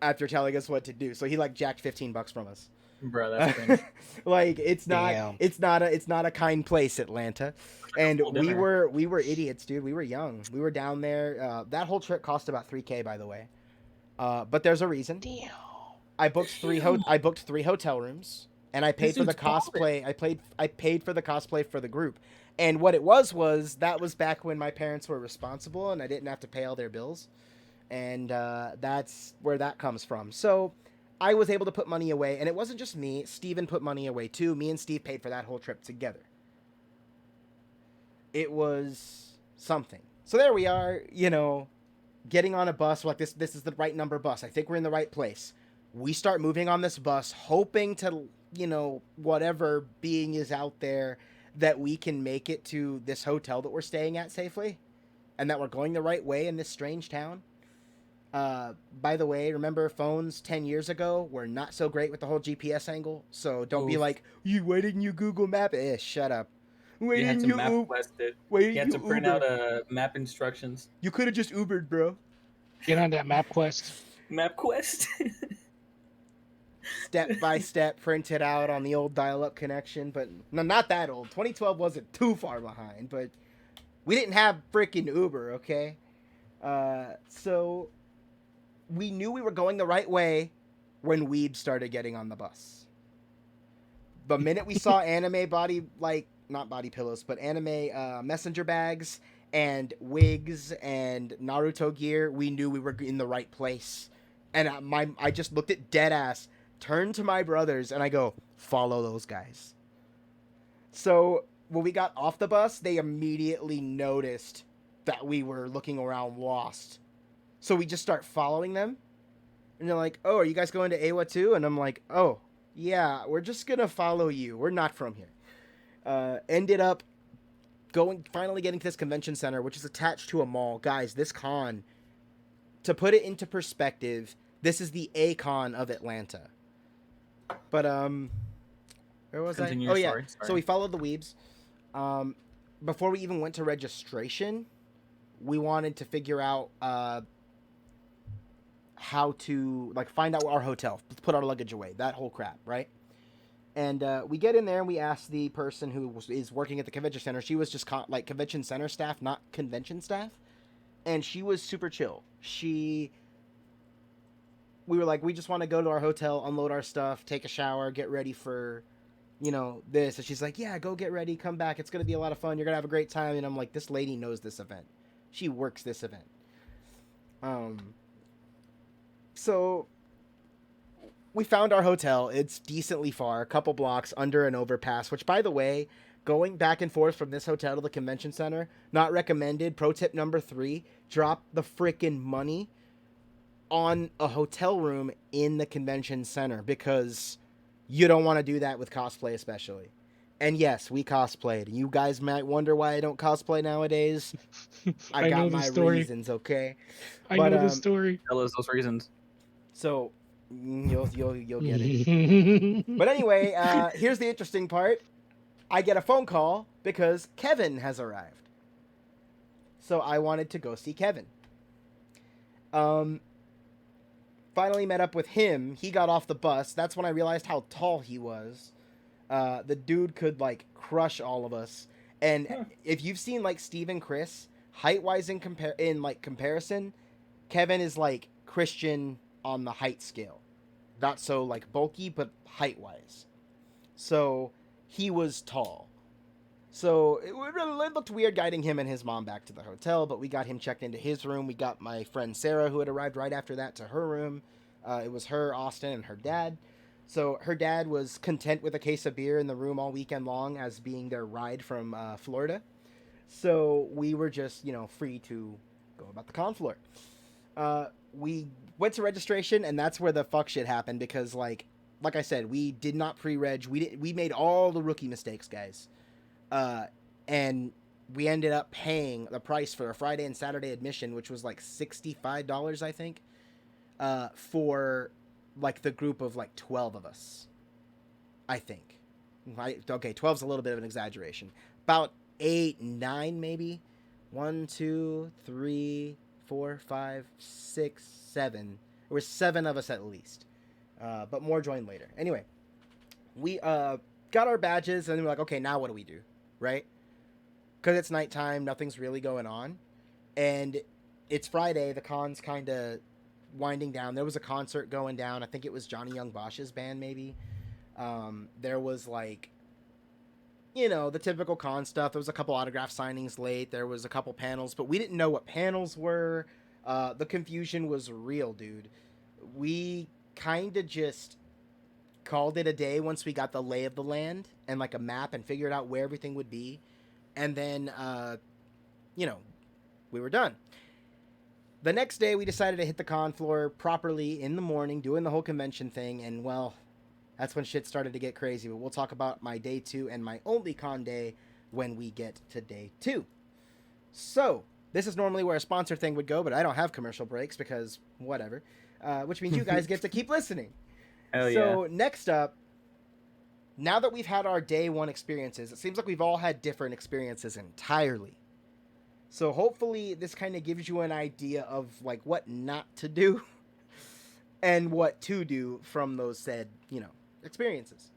after telling us what to do. So he jacked $15 from us.
Bro, that's cringe.
It's not a kind place, Atlanta. And we were idiots, dude. We were young. We were down there. That whole trip cost about $3,000, by the way. But there's a reason.
Damn.
I booked three hotel rooms, and I paid for the cosplay. I paid for the cosplay for the group. And what it was that was back when my parents were responsible and I didn't have to pay all their bills. And that's where that comes from. So I was able to put money away, and it wasn't just me. Steven put money away too. Me and Steve paid for that whole trip together. It was something. So there we are, getting on a bus. We're like, this is the right number bus. I think we're in the right place. We start moving on this bus, hoping to, whatever being is out there, that we can make it to this hotel that we're staying at safely, and that we're going the right way in this strange town. By the way, remember phones 10 years ago were not so great with the whole GPS angle. So don't be
Oof.
like, why didn't you Google Map? Shut up. Why
You had
didn't
to
you
map quest it.
Why
You
didn't
had
you
to print
Uber?
out map instructions.
You could have just Ubered, bro.
Get on that map quest.
Map quest.
Step by step, printed out on the old dial-up connection. But no, not that old. 2012 wasn't too far behind, but we didn't have freaking Uber, okay? So we knew we were going the right way when Weeb started getting on the bus. The minute we saw anime not body pillows, but anime messenger bags and wigs and Naruto gear, we knew we were in the right place. And I just looked at deadass, turned to my brothers, and I go, follow those guys. So when we got off the bus, they immediately noticed that we were looking around lost. So we just start following them. And they're like, oh, are you guys going to Awa too? And I'm like, oh, yeah, we're just going to follow you. We're not from here. Ended up finally getting to this convention center, which is attached to a mall. Guys, this con, to put it into perspective, this is the A-con of Atlanta. But, where was
Continue
I? Oh,
your
yeah.
story. Sorry.
So we followed the Weebs. Before we even went to registration, we wanted to figure out how to find out our hotel, put our luggage away, that whole crap, right? And we get in there and we ask the person who is working at the convention center. She was just convention center staff, not convention staff, and she was super chill. We were like, we just want to go to our hotel, unload our stuff, take a shower, get ready for this. And she's like, yeah, go get ready, come back, it's gonna be a lot of fun, you're gonna have a great time. And I'm like, this lady knows this event, she works this event. So we found our hotel. It's decently far, a couple blocks under an overpass, which, by the way, going back and forth from this hotel to the convention center, not recommended. Pro tip number 3, drop the frickin' money on a hotel room in the convention center, because you don't want to do that with cosplay especially. And yes, we cosplayed. You guys might wonder why I don't cosplay nowadays. I got my reasons, okay?
I know the story.
Tell us those reasons.
So you'll get it. But anyway, here's the interesting part. I get a phone call because Kevin has arrived. So I wanted to go see Kevin. Finally met up with him. He got off the bus. That's when I realized how tall he was. The dude could crush all of us. And if you've seen Steve and Chris, height-wise in comparison, Kevin is Christian on the height scale. Not so bulky, but height-wise. So he was tall. So it looked weird guiding him and his mom back to the hotel, but we got him checked into his room. We got my friend Sarah, who had arrived right after that, to her room. It was her, Austin, and her dad. So her dad was content with a case of beer in the room all weekend long as being their ride from Florida. So we were just, free to go about the con floor. We went to registration, and that's where the fuck shit happened, because like I said, we did not pre-reg. We made all the rookie mistakes, guys. And we ended up paying the price for a Friday and Saturday admission, which was $65, I think, for the group of 12 of us, I think. Okay, 12's a little bit of an exaggeration. About 8, 9 maybe. 1, 2, 3, 4, 5, 6, 7. There were 7 of us at least. But more joined later. Anyway, we got our badges, and we're like, okay, now what do we do? Right? Because it's nighttime, nothing's really going on. And it's Friday, the con's kind of winding down. There was a concert going down. I think it was Johnny Young Bosch's band, maybe. There was the typical con stuff. There was a couple autograph signings late. There was a couple panels, but we didn't know what panels were. The confusion was real, dude. We kind of just called it a day once we got the lay of the land and a map and figured out where everything would be. And then, we were done. the next day, we decided to hit the con floor properly in the morning, doing the whole convention thing, and well, that's when shit started to get crazy. But we'll talk about my day 2 and my only con day when we get to day 2. So, this is normally where a sponsor thing would go, but I don't have commercial breaks because whatever. Which means you guys get to keep listening.
Hell
So, next up, now that we've had our day 1 experiences, it seems like we've all had different experiences entirely. So hopefully this kind of gives you an idea of like what not to do and what to do from those said, experiences.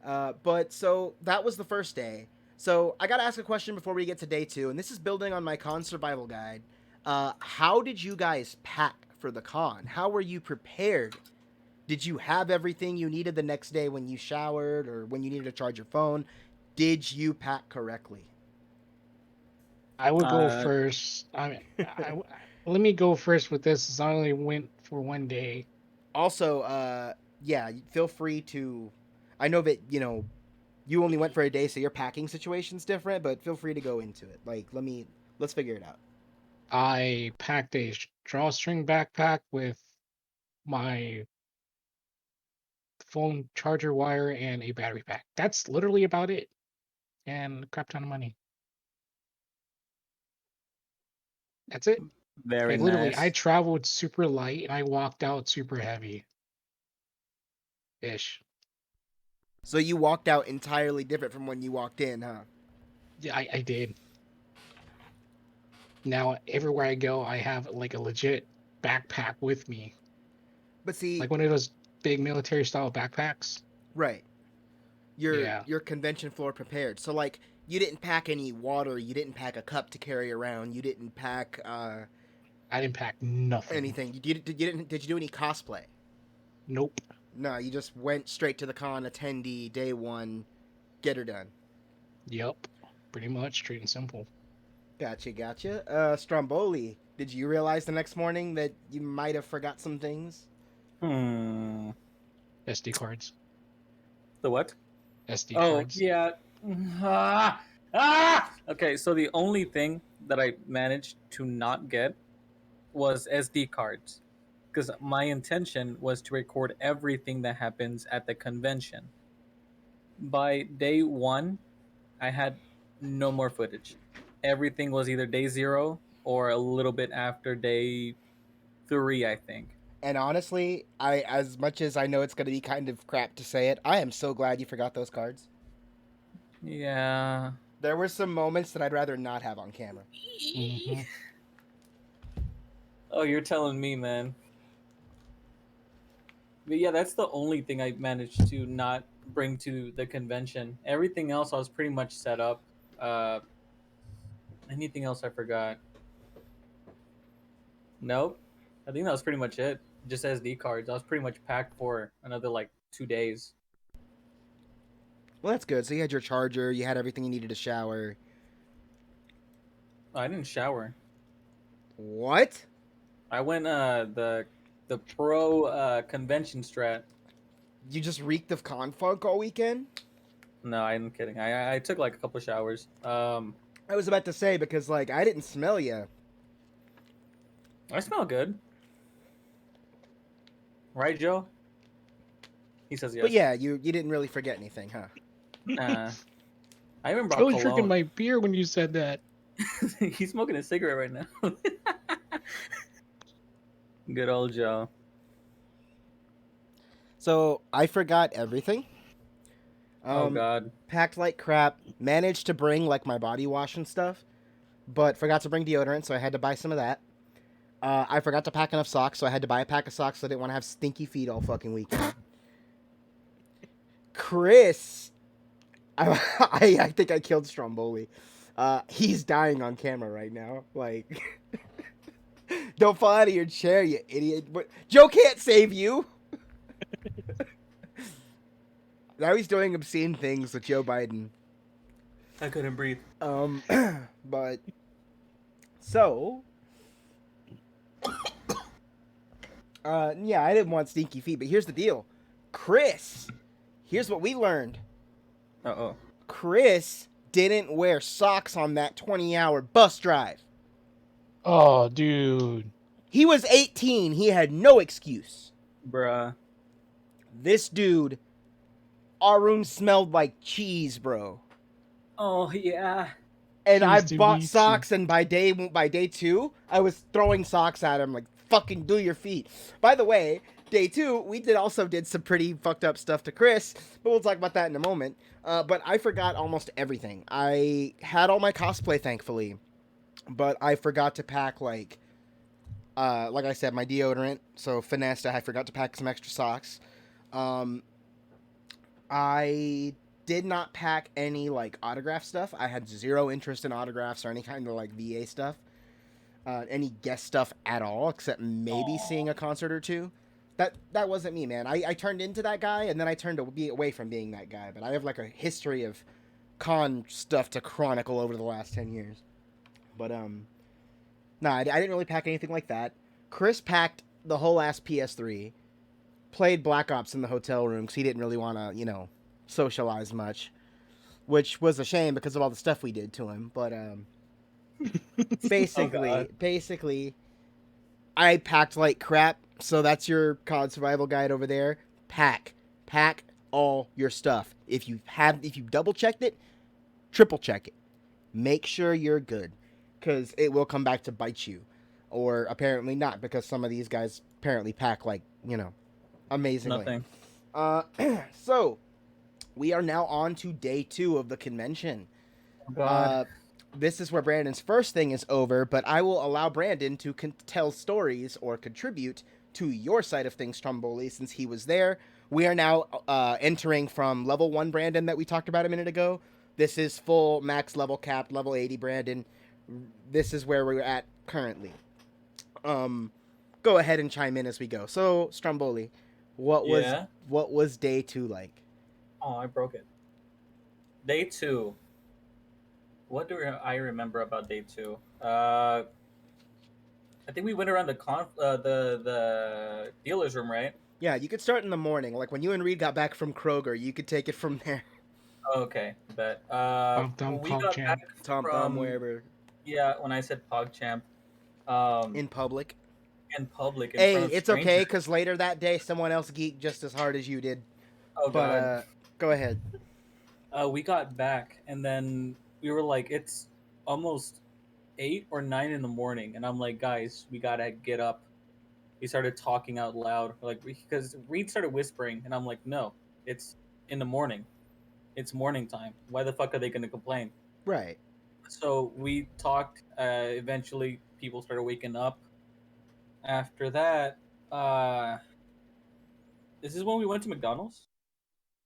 But so that was the first day. So I got to ask a question before we get to day 2, and this is building on my con survival guide. How did you guys pack for the con? How were you prepared? Did you have everything you needed the next day when you showered or when you needed to charge your phone? Did you pack correctly?
I would go
Uh,
first. Let me go first with this. Since I only went for one day.
Also, yeah, feel free to. I know that you only went for a day, so your packing situation's different. But feel free to go into it. Like, let's figure it out.
I packed a drawstring backpack with my phone charger wire and a battery pack. That's literally about it. And a crap ton of money. That's it.
very
Like literally, I
nice.
traveled super light and I walked out super heavy. Ish.
So you walked out entirely different from when you walked in, huh?
Yeah, I did. Now everywhere I go, I have like a legit backpack with me.
But see,
Like one of those big military style backpacks.
right, your
Yeah.
your convention floor prepared. So like, you didn't pack any water. You didn't pack a cup to carry around. You didn't pack
I didn't pack nothing.
anything. Did you do any cosplay?
Nope.
No, you just went straight to the con attendee day 1, get her done.
Yep. Pretty much straight and simple.
Gotcha. Stromboli, did you realize the next morning that you might have forgot some things?
Hmm.
SD cards.
The what?
SD
Oh,
cards.
yeah. Okay, so the only thing that I managed to not get was SD cards. Because my intention was to record everything that happens at the convention. By day 1, I had no more footage. Everything was either day 0 or a little bit after day 3, I think.
And honestly, as much as I know it's going to be kind of crap to say it, I am so glad you forgot those cards.
Yeah.
There were some moments that I'd rather not have on camera.
Mm-hmm.
Oh, you're telling me, man. But yeah, that's the only thing I managed to not bring to the convention. Everything else I was pretty much set up. Uh, Anything else I forgot? Nope. I think that was pretty much it. Just SD cards. I was pretty much packed for another like 2 days.
Well, that's good. So you had your charger, you had everything you needed to shower.
I didn't shower.
What?
I went the pro convention strat.
You just reeked of con funk all weekend?
No, I'm kidding. I took like a couple showers.
I was about to say because like I didn't smell you.
I smell good. Right, Joe? He says yes.
But yeah, you didn't really forget anything, huh?
I even
I
brought
was
cologne.
drinking my beer when you said that.
He's smoking a cigarette right now. Good old Joe.
So I forgot everything.
Oh God.
Packed like crap. Managed to bring like my body wash and stuff, but forgot to bring deodorant, so I had to buy some of that. I forgot to pack enough socks, so I had to buy a pack of socks. So I didn't want to have stinky feet all fucking weekend. Chris, I think I killed Stromboli. He's dying on camera right now. Like, don't fall out of your chair, you idiot. But Joe can't save you. Now he's doing obscene things with Joe Biden.
I couldn't breathe.
But so, yeah, I didn't want stinky feet, but here's the deal, Chris. Here's what we learned.
Uh-oh.
Chris didn't wear socks on that 20-hour bus drive.
Oh, dude.
He was 18. He had no excuse.
Bruh.
This dude, our room smelled like cheese, bro.
Oh yeah.
And I
Cheese
bought
Dimitri.
socks, and by day 2, I was throwing socks at him like, fucking do your feet. By the way, day 2, we also did some pretty fucked up stuff to Chris, but we'll talk about that in a moment. But I forgot almost everything. I had all my cosplay, thankfully, but I forgot to pack like I said, my deodorant. So finessed. I forgot to pack some extra socks. I did not pack any like autograph stuff. I had zero interest in autographs or any kind of like VA stuff, any guest stuff at all, except maybe seeing a concert or two. That wasn't me, man. I turned into that guy, and then I turned away from being that guy. But I have like a history of con stuff to chronicle over the last 10 years. But nah, I didn't really pack anything like that. Chris packed the whole ass PS3, played Black Ops in the hotel room because he didn't really want to, socialize much, which was a shame because of all the stuff we did to him. But basically, I packed like crap. So that's your COD survival guide over there. Pack all your stuff. If you double checked it, triple check it. Make sure you're good, because it will come back to bite you, or apparently not, because some of these guys apparently pack like amazingly.
Nothing.
So we are now on to day 2 of the convention.
Oh, God.
This is where Brandon's first thing is over, but I will allow Brandon to tell stories or contribute to your side of things, Stromboli, since he was there. We are now entering from level 1 Brandon that we talked about a minute ago. This is full max level capped level 80 Brandon. This is where we're at currently. Go ahead and chime in as we go. So, Stromboli, what was day 2 like?
Oh, I broke it. Day 2. What do I remember about day 2? I think we went around the dealer's room, right?
Yeah, you could start in the morning. Like when you and Reed got back from Kroger, you could take it from there.
Okay, bet.
Tom
We got back
Tom
from
wherever.
Yeah, when I said PogChamp,
In public.
in public, in
Hey,
front of
it's
strangers.
okay, because later that day, someone else geeked just as hard as you did.
Oh
But,
God.
go ahead.
We got back, and then we were like, it's almost 8 or 9 in the morning, and I'm like, guys, we gotta get up. We started talking out loud, like because Reed started whispering, and I'm like, no, it's in the morning. It's morning time. Why the fuck are they gonna complain?
Right.
So we talked. Eventually, people started waking up. After that, this is when we went to McDonald's.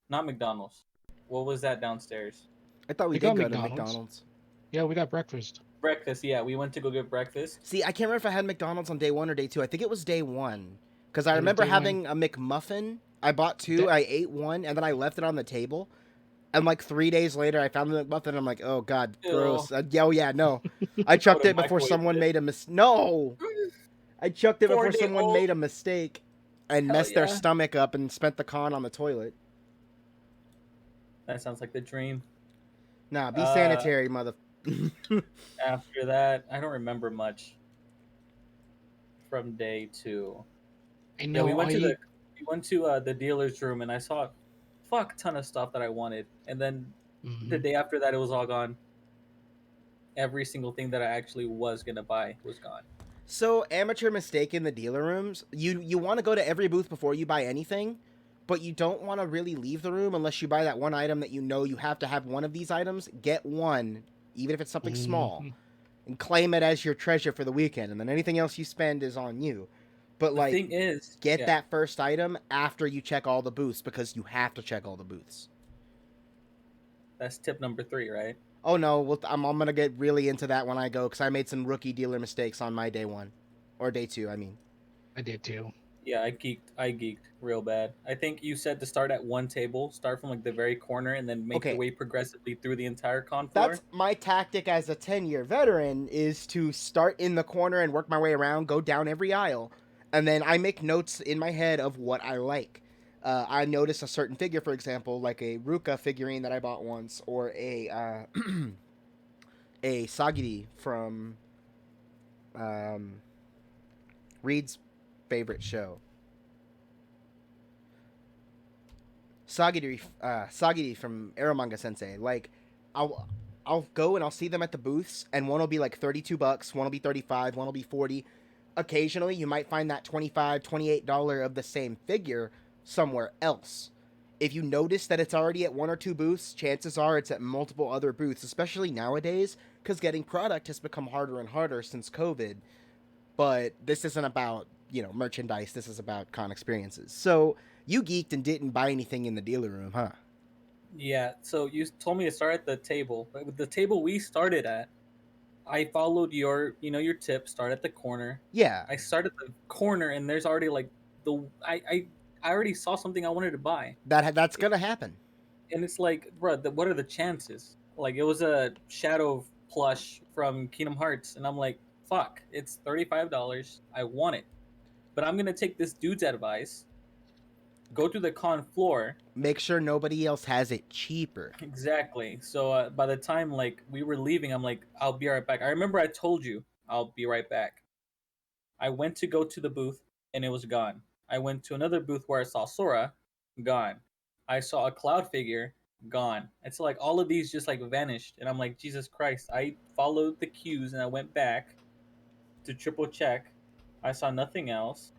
Not McDonald's. What was that downstairs?
I thought we
We
did
got
go to
McDonald's.
McDonald's.
Yeah, we got breakfast.
Breakfast. Yeah, we went to go get breakfast.
See, I can't remember if I had McDonald's on day 1 or day 2. I think it was day 1. Because I
It was
remember
day
having a McMuffin. I bought 2, I ate 1, and then I left it on the table. And like 3 days later, I found the McMuffin, and I'm like, oh, God, gross. Oh, yeah, no. I chucked it before someone made a mistake. No! I chucked it before someone made a mistake and messed their stomach up and spent the con on the toilet.
That sounds like the dream.
Nah, be sanitary, mother.
After that, I don't remember much from day 2.
I know.
Yeah, we went to the dealer's room, and I saw a fuck ton of stuff that I wanted, and then the day after that, it was all gone. Every single thing that I actually was gonna buy was gone.
So, amateur mistake in the dealer rooms. You want to go to every booth before you buy anything, but you don't want to really leave the room unless you buy that one item that you know you have to have one of these items. Get one, even if it's something small, and claim it as your treasure for the weekend, and then anything else you spend is on you. But like,
the thing is,
get that first item after you check all the booths, because you have to check all the booths.
That's tip number 3, right?
Oh no, well, I'm gonna get really into that when I go, because I made some rookie dealer mistakes on my day 1. Or day 2, I mean.
I did too.
Yeah, I geeked real bad. I think you said to start at one table, start from like the very corner, and then make your way progressively through the entire con floor.
That's my tactic as a 10-year veteran, is to start in the corner and work my way around, go down every aisle, and then I make notes in my head of what I like. I notice a certain figure, for example, like a Ruka figurine that I bought once, or a Sagiri from Reed's favorite show. Sagiri from Eromanga Sensei. Like, I'll go and I'll see them at the booths, and one will be like $32, one will be 35, one will be 40. Occasionally, you might find that $25, $28 of the same figure somewhere else. If you notice that it's already at one or two booths, chances are it's at multiple other booths, especially nowadays, because getting product has become harder and harder since COVID. But this isn't about, merchandise. This is about con experiences. So you geeked and didn't buy anything in the dealer room, huh?
Yeah, so you told me to start at the table. But with the table we started at, I followed your tip. Start at the corner.
Yeah,
I started at the corner, and there's already like I already saw something I wanted to buy,
that's gonna happen.
and it's like, bro, what are the chances? Like, it was a Shadow plush from Kingdom Hearts, and I'm like, fuck, it's $35. I want it, but I'm gonna take this dude's advice, go to the con floor.
Make sure nobody else has it cheaper.
Exactly. So by the time like we were leaving, I'm like, I'll be right back. I remember I told you I'll be right back. I went to go to the booth and it was gone. I went to another booth where I saw Sora, gone. I saw a Cloud figure, gone. It's like all of these just like vanished, and I'm like, Jesus Christ! I followed the cues and I went back to triple check. I saw nothing else.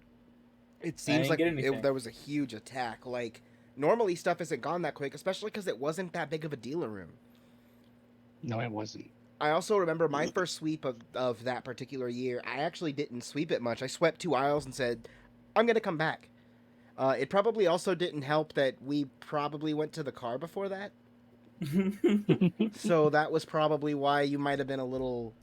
It
And I
seems
didn't
like
get anything.
there was a huge attack. Like, normally stuff isn't gone that quick, especially because it wasn't that big of a dealer room.
No, it wasn't.
I also remember my first sweep of that particular year. I actually didn't sweep it much. I swept 2 aisles and said, I'm going to come back. It probably also didn't help that we probably went to the car before that. So that was probably why you might have been a little...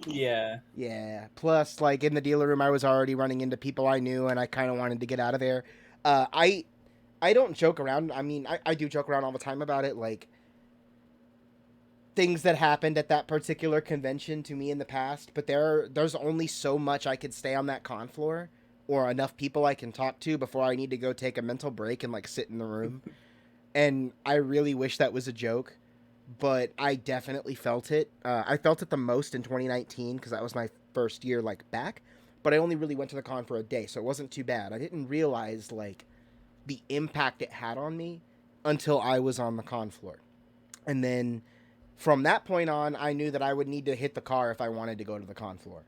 Yeah.
Yeah. Plus, like, in the dealer room, I was already running into people I knew, and I kind of wanted to get out of there. I don't joke around. I mean, I do joke around all the time about it. Like, things that happened at that particular convention to me in the past, but there's only so much I could stay on that con floor, or enough people I can talk to before I need to go take a mental break and, like, sit in the room. And I really wish that was a joke, but I definitely felt it. I felt it the most in 2019 because that was my first year, like, back. But I only really went to the con for a day, so it wasn't too bad. I didn't realize, like, the impact it had on me until I was on the con floor. And then from that point on, I knew that I would need to hit the car if I wanted to go to the con floor,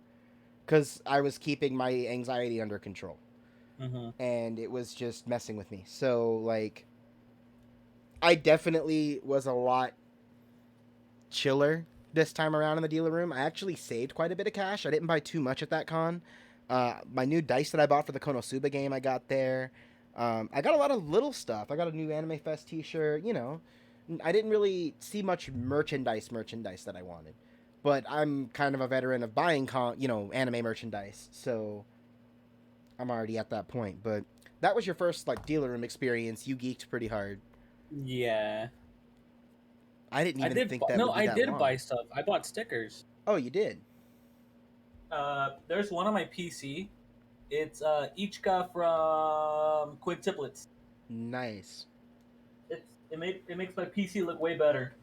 because I was keeping my anxiety under control.
Mm-hmm.
And it was just messing with me. So, like, I definitely was a lot chiller this time around in the dealer room. I actually saved quite a bit of cash. I didn't buy too much at that con. My new dice that I bought for the Konosuba game, I got there. I got a lot of little stuff. I got a new animefest t-shirt, I didn't really see much merchandise that I wanted. But I'm kind of a veteran of buying anime merchandise, so I'm already at that point. But that was your first, like, dealer room experience. You geeked pretty hard.
Yeah.
I didn't even think that
No,
would be
I
that
did
long.
buy stuff. I bought stickers.
Oh, you did?
There's one on my PC. It's Ichika from Quintuplets.
Nice.
It makes my PC look way better.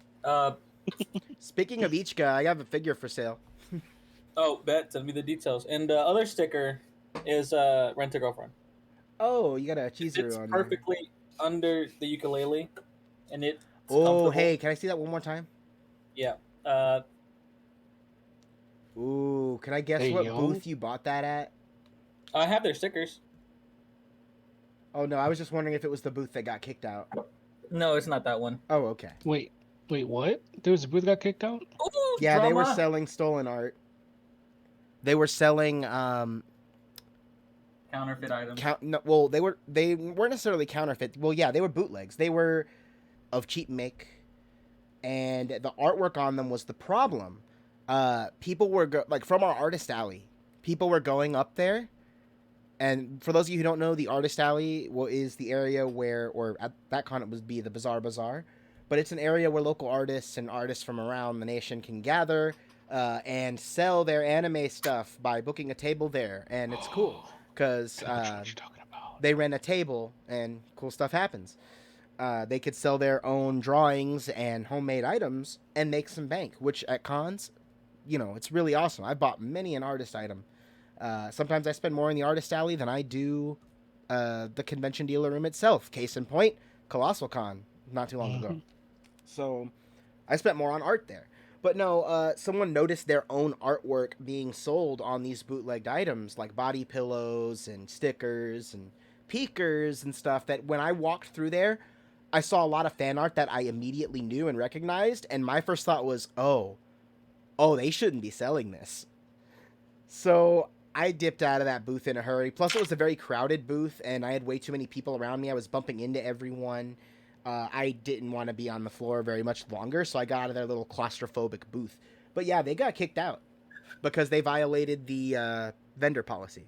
Speaking of Ichika, I have a figure for sale.
Oh, bet. Send me the details. And the other sticker is Rent a Girlfriend.
Oh, you got a Chizuru
It's
on
perfectly under the ukulele, and it's
there. Oh,
comfortable.
hey, can I see that one more time?
Yeah.
Ooh, can I guess
Hey,
what
yo.
booth you bought that at?
I have their stickers.
Oh, no, I was just wondering if it was the booth that got kicked out.
No, it's not that one.
Oh, okay.
Wait, what? There was a booth that got kicked out?
Ooh,
Yeah, they were
drama.
selling stolen art. They were selling
Counterfeit items.
they weren't necessarily counterfeit. Well, yeah, they were bootlegs. They were of cheap make, and the artwork on them was the problem. People were from our artist alley. People were going up there, and for those of you who don't know, the artist alley is the area where, or at that con it would be the Bazaar, but it's an area where local artists and artists from around the nation can gather and sell their anime stuff by booking a table there, and it's cool because
What you're talking about.
they rent a table and cool stuff happens. They could sell their own drawings and homemade items and make some bank, which at cons, it's really awesome. I bought many an artist item Sometimes I spend more in the artist alley than I do the convention dealer room itself. Case in point, Colossal Con, not too long ago.
Mhm.
So I spent more on art there. But no, someone noticed their own artwork being sold on these bootlegged items like body pillows and stickers and peekers and stuff that when I walked through there, I saw a lot of fan art that I immediately knew and recognized. And my first thought was, oh, they shouldn't be selling this. So I dipped out of that booth in a hurry. Plus, it was a very crowded booth, and I had way too many people around me. I was bumping into everyone. I didn't want to be on the floor very much longer, so I got out of their little claustrophobic booth. But yeah, they got kicked out because they violated the vendor policy.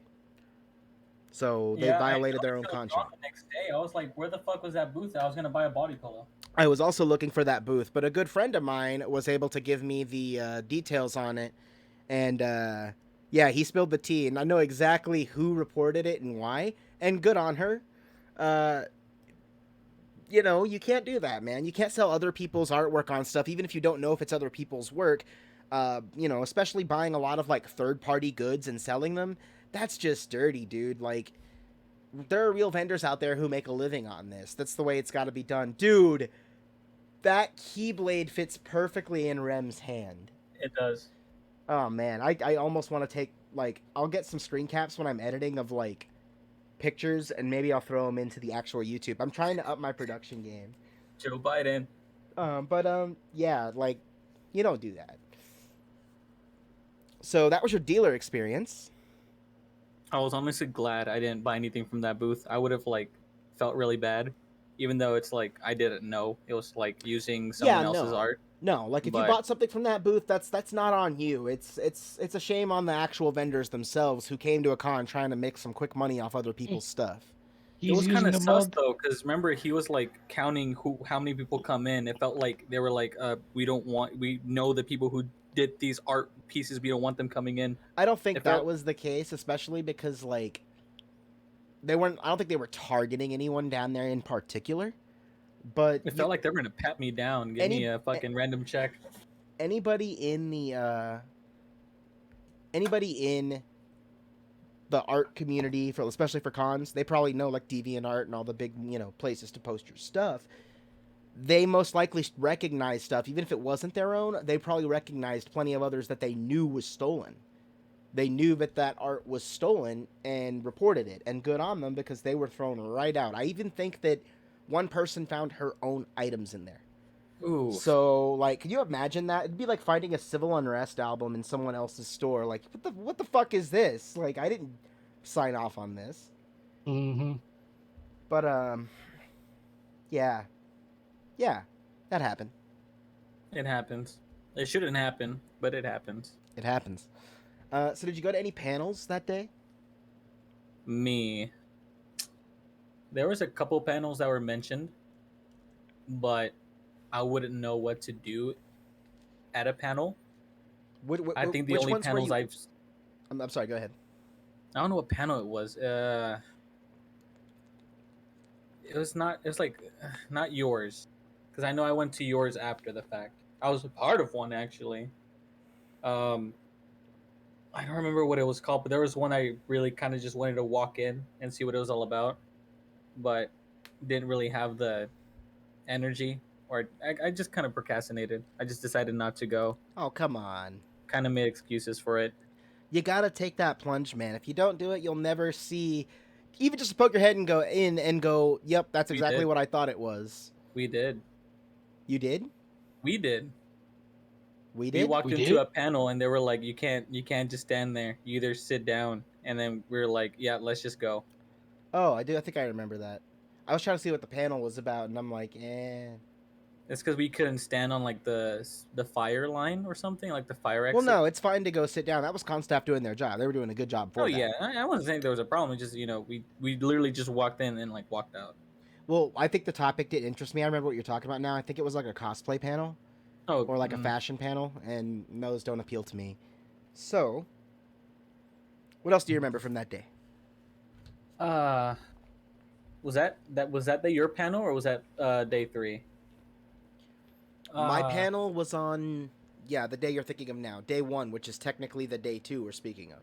So they
Yeah, I
violated their own
noticed it was
contract.
gone the next day. I was like, where the fuck was that booth? I was gonna buy a body pillow.
I was also looking for that booth, but a good friend of mine was able to give me the details on it. And yeah, he spilled the tea, and I know exactly who reported it and why. And good on her. Uh, you know, you can't do that, man. You can't sell other people's artwork on stuff, even if you don't know if it's other people's work. You know, especially buying a lot of like third-party goods and selling them. That's just dirty, dude. Like, there are real vendors out there who make a living on this. That's the way it's got to be done, dude. That keyblade fits perfectly in Rem's hand.
It does.
Oh man, I almost want to take like I'll get some screen caps when I'm editing of like pictures and maybe I'll throw them into the actual YouTube. I'm trying to up my production game.
Joe Biden.
But yeah, like you don't do that. So that was your dealer experience.
I was honestly glad I didn't buy anything from that booth. I would have like felt really bad, even though it's like I didn't know it was like using someone else's art.
No, like if you
But-
bought something from that booth, that's not on you. It's a shame on the actual vendors themselves who came to a con trying to make some quick money off other people's stuff.
He's
It was kind
using
of
the
sus
mug.
though, because remember he was like counting how many people come in. It felt like they were like, we know the people who did these art pieces. We don't want them coming in.
I don't think
It
that
felt-
was the case, especially because like they weren't. I don't think they were targeting anyone down there in particular. But
It felt like they were gonna pat me down, give me a fucking random check.
anybody in the art community, for especially for cons, they probably know like DeviantArt and all the big places to post your stuff. They most likely recognize stuff, even if it wasn't their own. They probably recognized plenty of others that they knew was stolen. They knew that art was stolen and reported it, and good on them because they were thrown right out. I even think that one person found her own items in there.
Ooh.
So, like, can you imagine that? It'd be like finding a Civil Unrest album in someone else's store. Like, what the fuck is this? Like, I didn't sign off on this.
Mm-hmm.
But yeah, that happened.
It happens. It shouldn't happen, but it happens.
It happens. So did you go to any panels that day?
Me. There was a couple panels that were mentioned, but I wouldn't know what to do at a panel. I think the
which
only
ones were
panels
you-
I've
I'm sorry. Go ahead.
I don't know what panel it was. It was not. It was like not yours, because I know I went to yours after the fact. I was a part of one actually. I don't remember what it was called, but there was one I really kind of just wanted to walk in and see what it was all about, but didn't really have the energy, or I just kind of procrastinated. I just decided not to go.
Oh, come on.
Kind of made excuses for it.
You gotta take that plunge, man. If you don't do it, you'll never see. Even just poke your head and go in and go, "Yep, that's
We
exactly
did.
what I thought it was."
We did.
You did?
We did.
We
We
did.
walked
We
into
did?
a panel and they were like, you can't just stand there. You either sit down. And then we were like, yeah, let's just go.
Oh, I do. I think I remember that. I was trying to see what the panel was about, and I'm like,
It's because we couldn't stand on like the fire line or something, like the fire
Well,
exit.
no, it's fine to go sit down. That was con staff doing their job. They were doing a good job for
Oh
that.
yeah, I wasn't saying there was a problem. It's just we literally just walked in and like walked out.
Well, I think the topic did interest me. I remember what you're talking about now. I think it was like a cosplay panel
Oh,
or like a fashion panel, and those don't appeal to me. So, what else do you remember from that day?
Was that your panel or was that day 3?
My panel was on, the day you're thinking of now, day 1, which is technically the day 2 we're speaking of.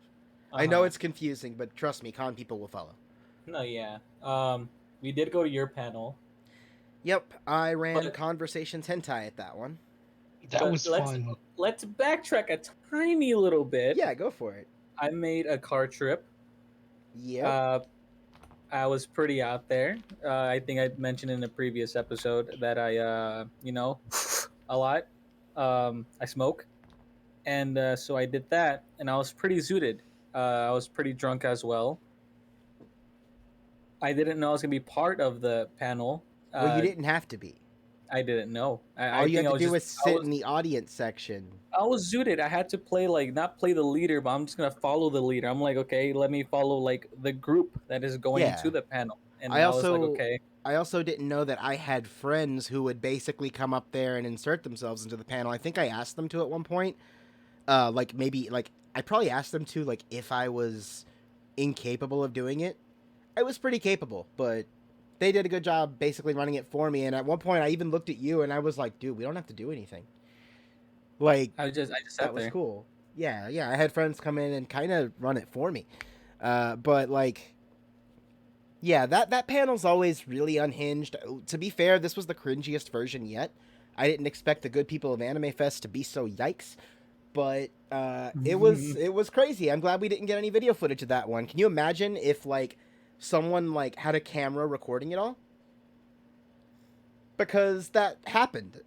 I know
Uh-huh.
it's confusing, but trust me, con people will follow.
No, yeah. We did go to your panel,
Yep, I ran
but
Conversations Hentai at that one.
That
but
was
let's
fun.
let's backtrack a tiny little bit.
Yeah, go for it.
I made a car trip.
Yep.
Uh, I was pretty out there. I think I mentioned in a previous episode that I, a lot. I smoke, and so I did that, and I was pretty zooted. I was pretty drunk as well. I didn't know I was gonna be part of the panel.
Well, you
Uh,
didn't have to be.
I didn't know. I
All you
think
had
I
to
was
do
just
was sit in the audience section.
I was zooted. I had to play like not play the leader, but I'm just gonna follow the leader. I'm like, okay, let me follow like the group that is going
Yeah.
to the panel, and
I
I was like,
also
okay,
I also didn't know that I had friends who would basically come up there and insert themselves into the panel. I think I asked them to at one point. Like maybe like I probably asked them to like if I was incapable of doing it. I was pretty capable, but they did a good job basically running it for me. And at one point, I even looked at you and I was like, dude, we don't have to do anything. Like,
I just
that
sat
was
there.
cool. Yeah, yeah. I had friends come in and kind of run it for me. But, like, yeah, that panel's always really unhinged. To be fair, this was the cringiest version yet. I didn't expect the good people of Anime Fest to be so yikes. But it was crazy. I'm glad we didn't get any video footage of that one. Can you imagine if like someone like had a camera recording it all? Because that happened.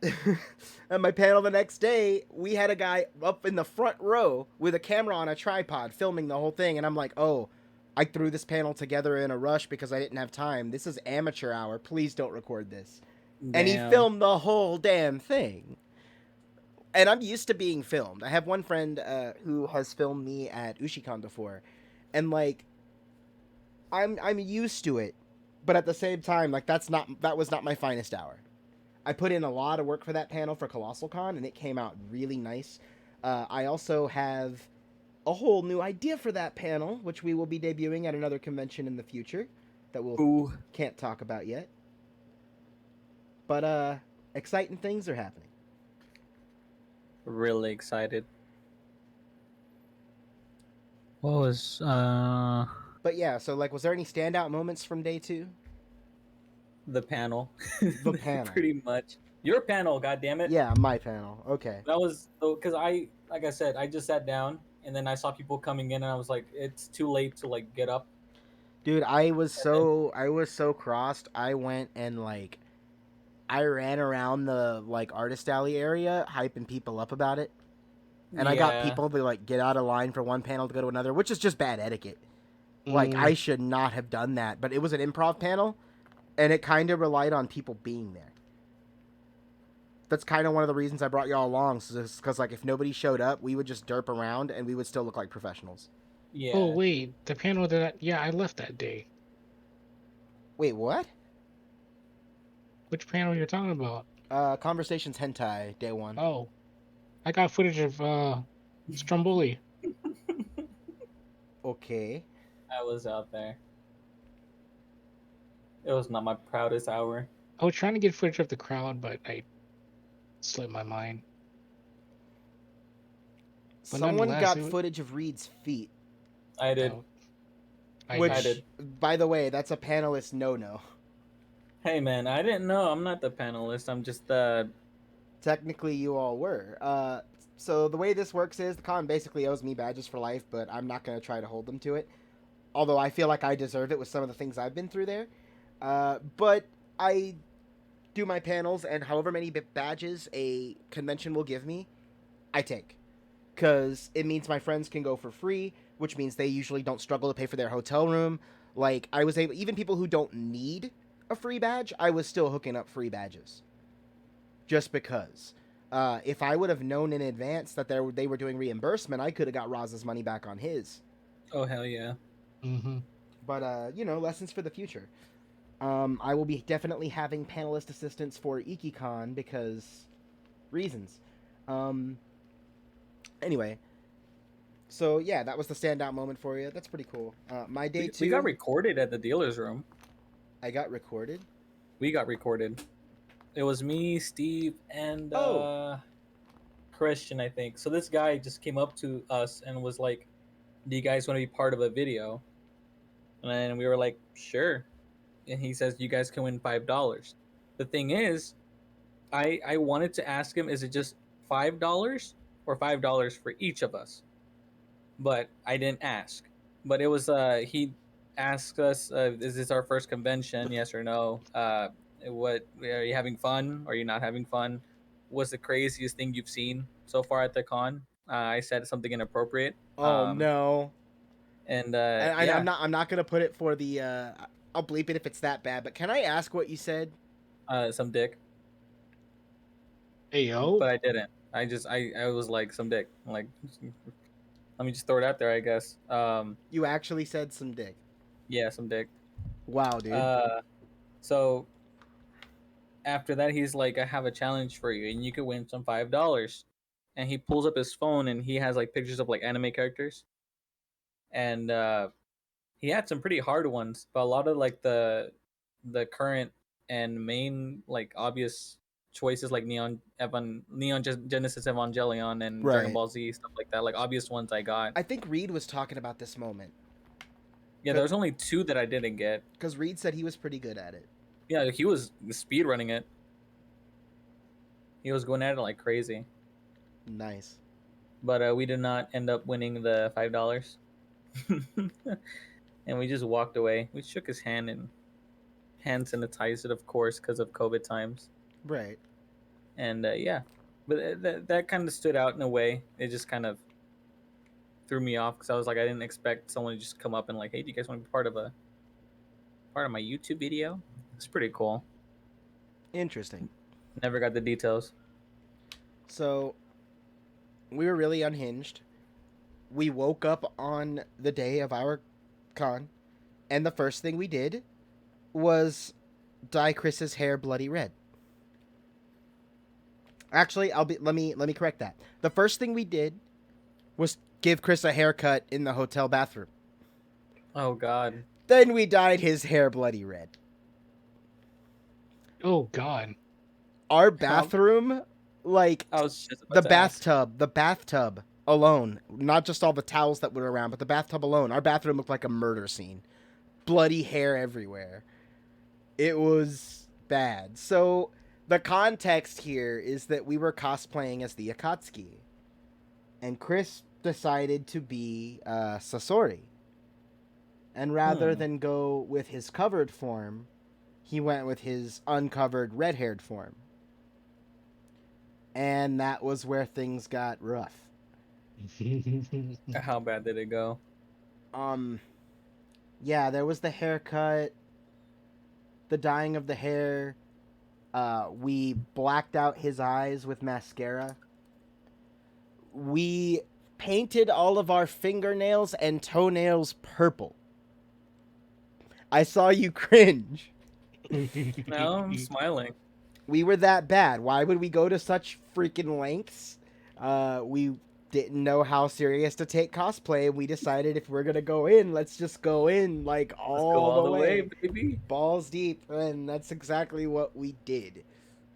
At my panel the next day, we had a guy up in the front row with a camera on a tripod filming the whole thing, and I'm like, "Oh, I threw this panel together in a rush because I didn't have time. This is amateur hour. Please don't record this." And he
Damn.
filmed the whole damn thing. And I'm used to being filmed. I have one friend who has filmed me at Ushicon before, and like I'm used to it, but at the same time, like that was not my finest hour. I put in a lot of work for that panel for Colossal Con, and it came out really nice. I also have a whole new idea for that panel, which we will be debuting at another convention in the future that we'll
Ooh,
can't talk about yet. But exciting things are happening.
really excited. What was
But yeah, so like, was there any standout moments from day 2?
the panel?
The panel.
Pretty much. Your panel, god damn it.
Yeah, my panel. Okay.
That was because like I said, I just sat down and then I saw people coming in and I was like, it's too late to like get up.
Dude,
And then
I was so crossed. I went and like I ran around the like artist alley area hyping people up about it. And I got
yeah,
people to like get out of line for one panel to go to another, which is just bad etiquette. Like
Mm,
I should not have done that, but it was an improv panel and it kind of relied on people being there. That's kind of one of the reasons I brought y'all along, because like if nobody showed up, we would just derp around and we would still look like professionals.
oh
yeah.
wait, the panel yeah, I left that day.
Wait, what?
Which panel you're talking about?
Conversations hentai day 1.
Oh, I got footage of Stromboli.
Okay.
I was out there. It was not my proudest hour.
I was trying to get footage of the crowd, but I slipped my mind. But
Someone
nonetheless,
got footage of Reed's feet,
I did.
oh, I
which,
I did.
by the way, that's a panelist no-no.
Hey man, I didn't know. I'm not the panelist. I'm just
Technically, you all were. So the way this works is the con basically owes me badges for life, but I'm not going to try to hold them to it. Although I feel like I deserve it with some of the things I've been through there. But I do my panels, and however many badges a convention will give me, I take. Because it means my friends can go for free, which means they usually don't struggle to pay for their hotel room. Like, I was able, even people who don't need a free badge, I was still hooking up free badges. Just because. If I would have known in advance that they were doing reimbursement, I could have got Roz's money back on his.
oh hell yeah.
Mm-hmm.
But, lessons for the future. I will be definitely having panelist assistance for IkiCon because reasons. Anyway, so yeah, that was the standout moment for you. That's pretty cool. My day two,
We got recorded at the dealer's room.
I got recorded.
We got recorded. It was me, Steve, and
Oh.
Christian, I think. So this guy just came up to us and was like, do you guys want to be part of a video? And then we were like, sure. And he says, you guys can win $5. The thing is, I wanted to ask him, is it just $5 or $5 for each of us? But I didn't ask. But it was he asked us, is this our first convention? Yes or no? What are you having fun? Are you not having fun? What's the craziest thing you've seen so far at the con? I said something inappropriate.
Oh no.
And
I'm
yeah,
not gonna put it for the. I'll bleep it if it's that bad. But can I ask what you said?
some dick,
Hey yo.
but I didn't. I was like some dick. Like, let me just throw it out there, I guess.
You actually said some dick.
Yeah, some dick.
Wow, dude.
So after that, he's like, I have a challenge for you, and you could win some $5. And he pulls up his phone, and he has like pictures of like anime characters, and he had some pretty hard ones, but a lot of like the current and main like obvious choices like Genesis Evangelion and Dragon
Right.
Ball Z, stuff like that, like obvious ones I got.
I think Reed was talking about this moment
Yeah, there was only 2 that I didn't get.
because Reed said he was pretty good at it.
Yeah, he was speed running it. He was going at it like crazy.
Nice.
But we did not end up winning the $5. And we just walked away. We shook his hand and hand sanitized it, of course, because of COVID times.
Right.
And yeah, but that kind of stood out in a way. It just kind of threw me off because I was like, I didn't expect someone to just come up and like, hey, do you guys want to be part of my YouTube video? It's pretty cool.
Interesting.
Never got the details.
So we were really unhinged. We woke up on the day of our con, and the first thing we did was dye Chris's hair bloody red. Actually, let me correct that. The first thing we did was give Chris a haircut in the hotel bathroom.
Oh God.
Then we dyed his hair bloody red.
Oh god.
Our bathroom, like
I was just about to ask.
the bathtub alone, not just all the towels that were around, but the bathtub alone, our bathroom looked like a murder scene. Bloody hair everywhere. It was bad. So the context here is that we were cosplaying as the Akatsuki, and Chris decided to be Sasori. And rather than go with his covered form, he went with his uncovered red-haired form. And that was where things got rough.
How bad did it go?
Yeah, there was the haircut, the dyeing of the hair. We blacked out his eyes with mascara. We painted all of our fingernails and toenails purple. I saw you cringe.
No, I'm smiling.
We were that bad. Why would we go to such freaking lengths? We didn't know how serious to take cosplay, and we decided if we're gonna go in, let's just go in like
Let's go
all the way,
baby.
balls deep, and that's exactly what we did.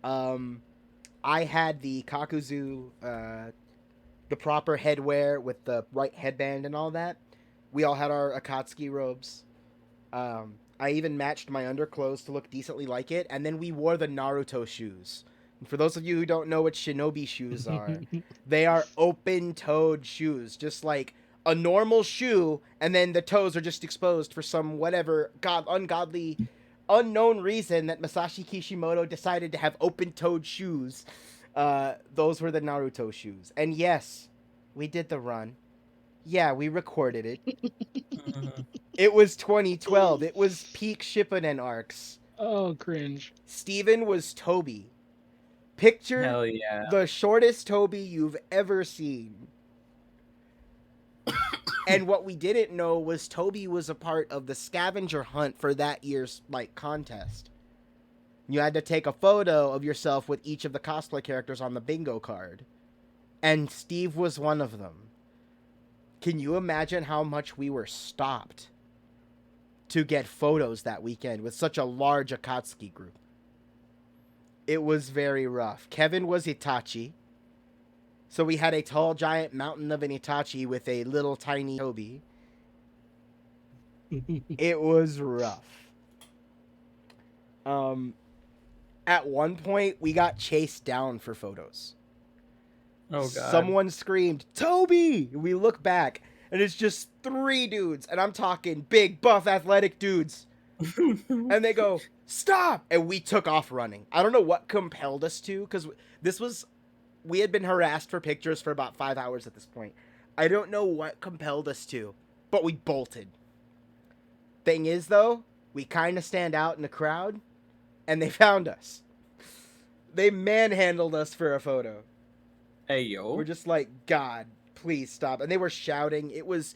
I had the kakuzu, the proper headwear with the right headband and all that. We all had our Akatsuki robes. I even matched my underclothes to look decently like it, and then we wore the Naruto shoes. And for those of you who don't know what shinobi shoes are, they are open-toed shoes, just like a normal shoe, and then the toes are just exposed for some whatever ungodly, unknown reason that Masashi Kishimoto decided to have open-toed shoes. Those were the Naruto shoes. And yes, we did the run. Yeah, we recorded it. It was 2012. It was peak Shippuden arcs.
Oh, cringe.
Steven was Toby. Picture
Hell yeah.
the shortest Toby you've ever seen. And what we didn't know was Toby was a part of the scavenger hunt for that year's contest. You had to take a photo of yourself with each of the cosplay characters on the bingo card. And Steve was one of them. Can you imagine how much we were stopped to get photos that weekend with such a large Akatsuki group? It was very rough. Kevin was Itachi. So we had a tall giant mountain of an Itachi with a little tiny Toby. It was rough. At one point we got chased down for photos.
Oh god.
Someone screamed, "Toby!" We look back, and it's just 3 dudes, and I'm talking big, buff, athletic dudes. And they go, "Stop!" And we took off running. I don't know what compelled us to, because we had been harassed for pictures for about 5 hours at this point. I don't know what compelled us to, but we bolted. Thing is, though, we kind of stand out in the crowd, and they found us. They manhandled us for a photo.
Hey yo.
We're just like, God, please stop. And they were shouting. It was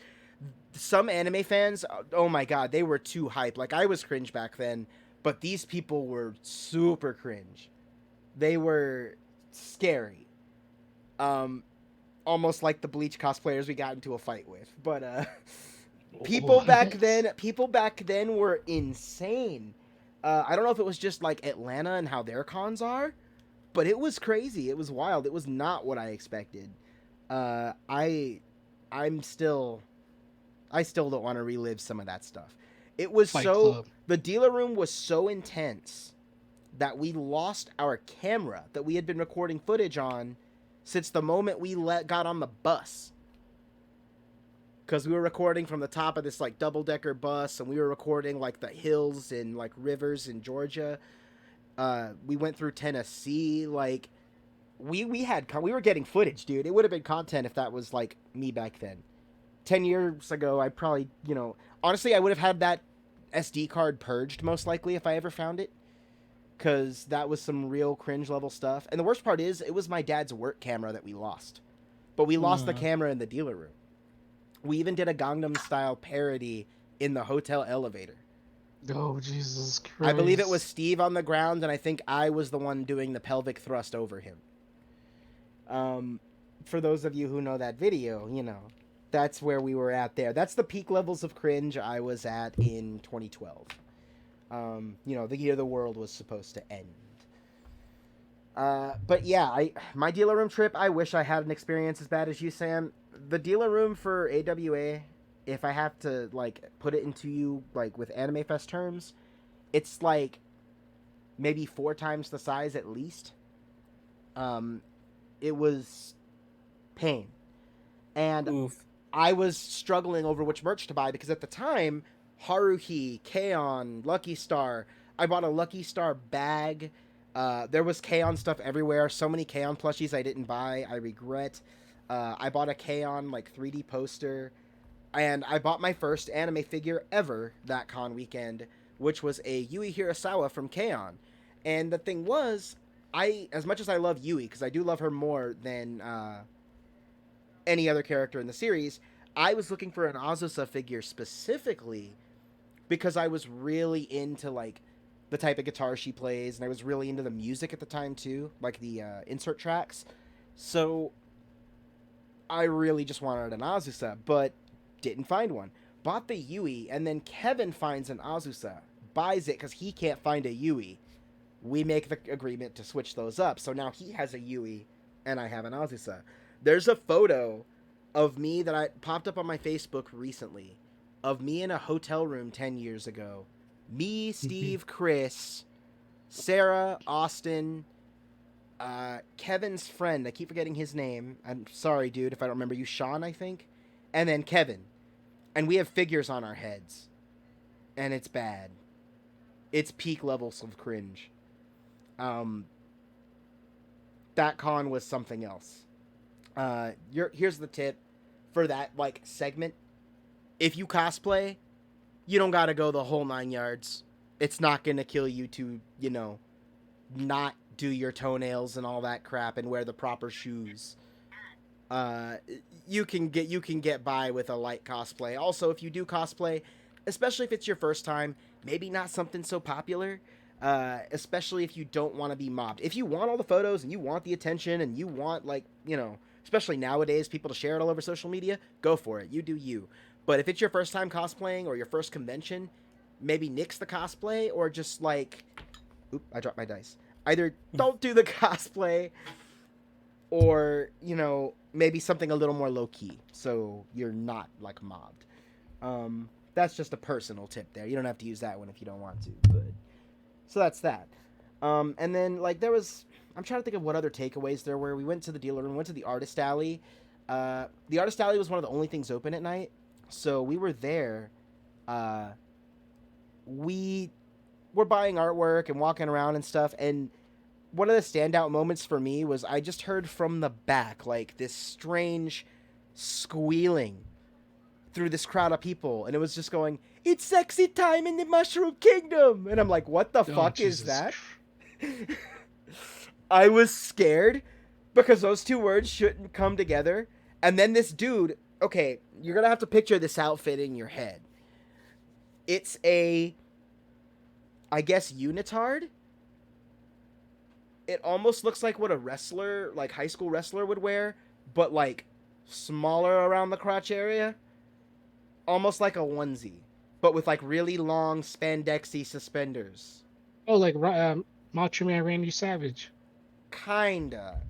some anime fans. Oh my God, they were too hype. Like, I was cringe back then, but these people were super cringe. They were scary. Almost like the Bleach cosplayers we got into a fight with. But people back then were insane. I don't know if it was just like Atlanta and how their cons are, but it was crazy. It was wild. It was not what I expected. I still don't want to relive some of that stuff. It was
Fight Club.
The dealer room was so intense that we lost our camera that we had been recording footage on since the moment we got on the bus. Because we were recording from the top of this like double-decker bus, and we were recording like the hills and like rivers in Georgia. We went through Tennessee. Like we were getting footage, dude. It would have been content if that was like me back then. 10 years ago, I probably, honestly, I would have had that SD card purged most likely if I ever found it. Because that was some real cringe level stuff. And the worst part is, it was my dad's work camera that we lost. But we lost the camera in the dealer room. We even did a Gangnam Style parody in the hotel elevator.
Oh, Jesus Christ.
I believe it was Steve on the ground, and I think I was the one doing the pelvic thrust over him. For those of you who know that video, that's where we were at there. That's the peak levels of cringe I was at in 2012. The year the world was supposed to end. But yeah, my dealer room trip, I wish I had an experience as bad as you, Sam. The dealer room for AWA, if I have to, like, put it into you, like, with animefest terms, it's, like, maybe 4 times the size at least. It was pain. And
Oof.
I was struggling over which merch to buy, because at the time, Haruhi, K-On!, Lucky Star, I bought a Lucky Star bag. There was K-On! Stuff everywhere. So many K-On! Plushies I didn't buy. I regret. I bought a K-On! Like 3D poster, and I bought my first anime figure ever that con weekend, which was a Yui Hirasawa from K-On! And the thing was, as much as I love Yui, because I do love her more than any other character in the series, I was looking for an Azusa figure specifically because I was really into like the type of guitar she plays, and I was really into the music at the time too, like the insert tracks. So I really just wanted an Azusa, but didn't find one. Bought the Yui, and then Kevin finds an Azusa, buys it because he can't find a Yui. We make the agreement to switch those up, so now he has a Yui, and I have an Azusa. There's a photo of me that I popped up on my Facebook recently, of me in a hotel room 10 years ago. Me, Steve, Chris, Sarah, Austin, Kevin's friend, I keep forgetting his name. I'm sorry, dude, if I don't remember you. Sean, I think. And then Kevin. And we have figures on our heads. And it's bad. It's peak levels of cringe. That con was something else. Here's the tip for that, like, segment. If you cosplay, you don't gotta go the whole 9 yards. It's not gonna kill you to, not do your toenails and all that crap and wear the proper shoes. You can get by with a light cosplay. Also, if you do cosplay, especially if it's your first time, maybe not something so popular, especially if you don't want to be mobbed. If you want all the photos and you want the attention and you want, like, especially nowadays, people to share it all over social media, go for it. You do you. But if it's your first time cosplaying or your first convention, maybe nix the cosplay or just, like... Oop, I dropped my dice. Either don't do the cosplay or maybe something a little more low key, so you're not like mobbed. That's just a personal tip there. You don't have to use that one if you don't want to. But so that's that. And then like there was, I'm trying to think of what other takeaways there were. We went to the dealer room, went to the artist alley. The artist alley was one of the only things open at night, so we were there. Uh, we were buying artwork and walking around and stuff. And one of the standout moments for me was I just heard from the back like this strange squealing through this crowd of people, and it was just going, "It's sexy time in the Mushroom Kingdom," and I'm like, "What the
Oh,
fuck is
Jesus.
that?" I was scared because those two words shouldn't come together. And then this dude, okay, you're gonna have to picture this outfit in your head. It's a, I guess, unitard. It almost looks like what a wrestler, like high school wrestler, would wear, but like smaller around the crotch area. Almost like a onesie, but with like really long spandexy suspenders.
Oh, like Macho Man Randy Savage.
Kinda.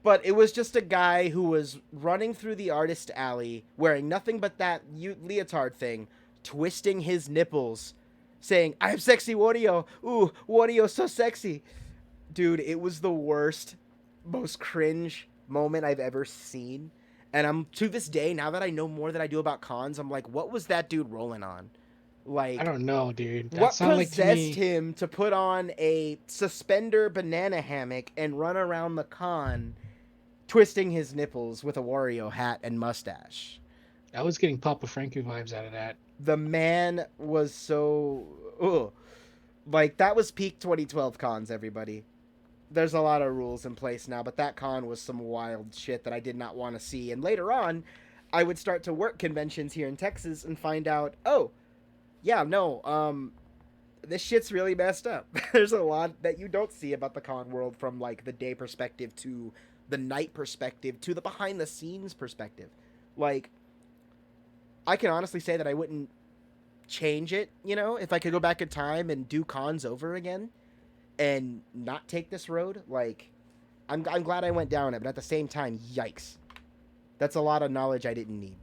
But it was just a guy who was running through the artist alley wearing nothing but that leotard thing, twisting his nipples, saying, "I'm sexy Wario. Ooh, Wario's so sexy." Dude, it was the worst, most cringe moment I've ever seen. And I'm, to this day, now that I know more than I do about cons, I'm like, what was that dude rolling on?
I
Like,
don't know, dude. That
what
sounded like to
possessed
me.
him to put on a suspender banana hammock and run around the con twisting his nipples with a Wario hat and mustache?
I was getting Papa Frankie vibes out of that.
The man was so, ugh. Like, that was peak 2012 cons, everybody. There's a lot of rules in place now, but that con was some wild shit that I did not want to see. And later on, I would start to work conventions here in Texas and find out, oh, yeah, no, this shit's really messed up. There's a lot that you don't see about the con world, from like the day perspective to the night perspective to the behind the scenes perspective. Like, I can honestly say that I wouldn't change it, if I could go back in time and do cons over again and not take this road. Like, I'm glad I went down it, but at the same time, yikes. That's a lot of knowledge I didn't need.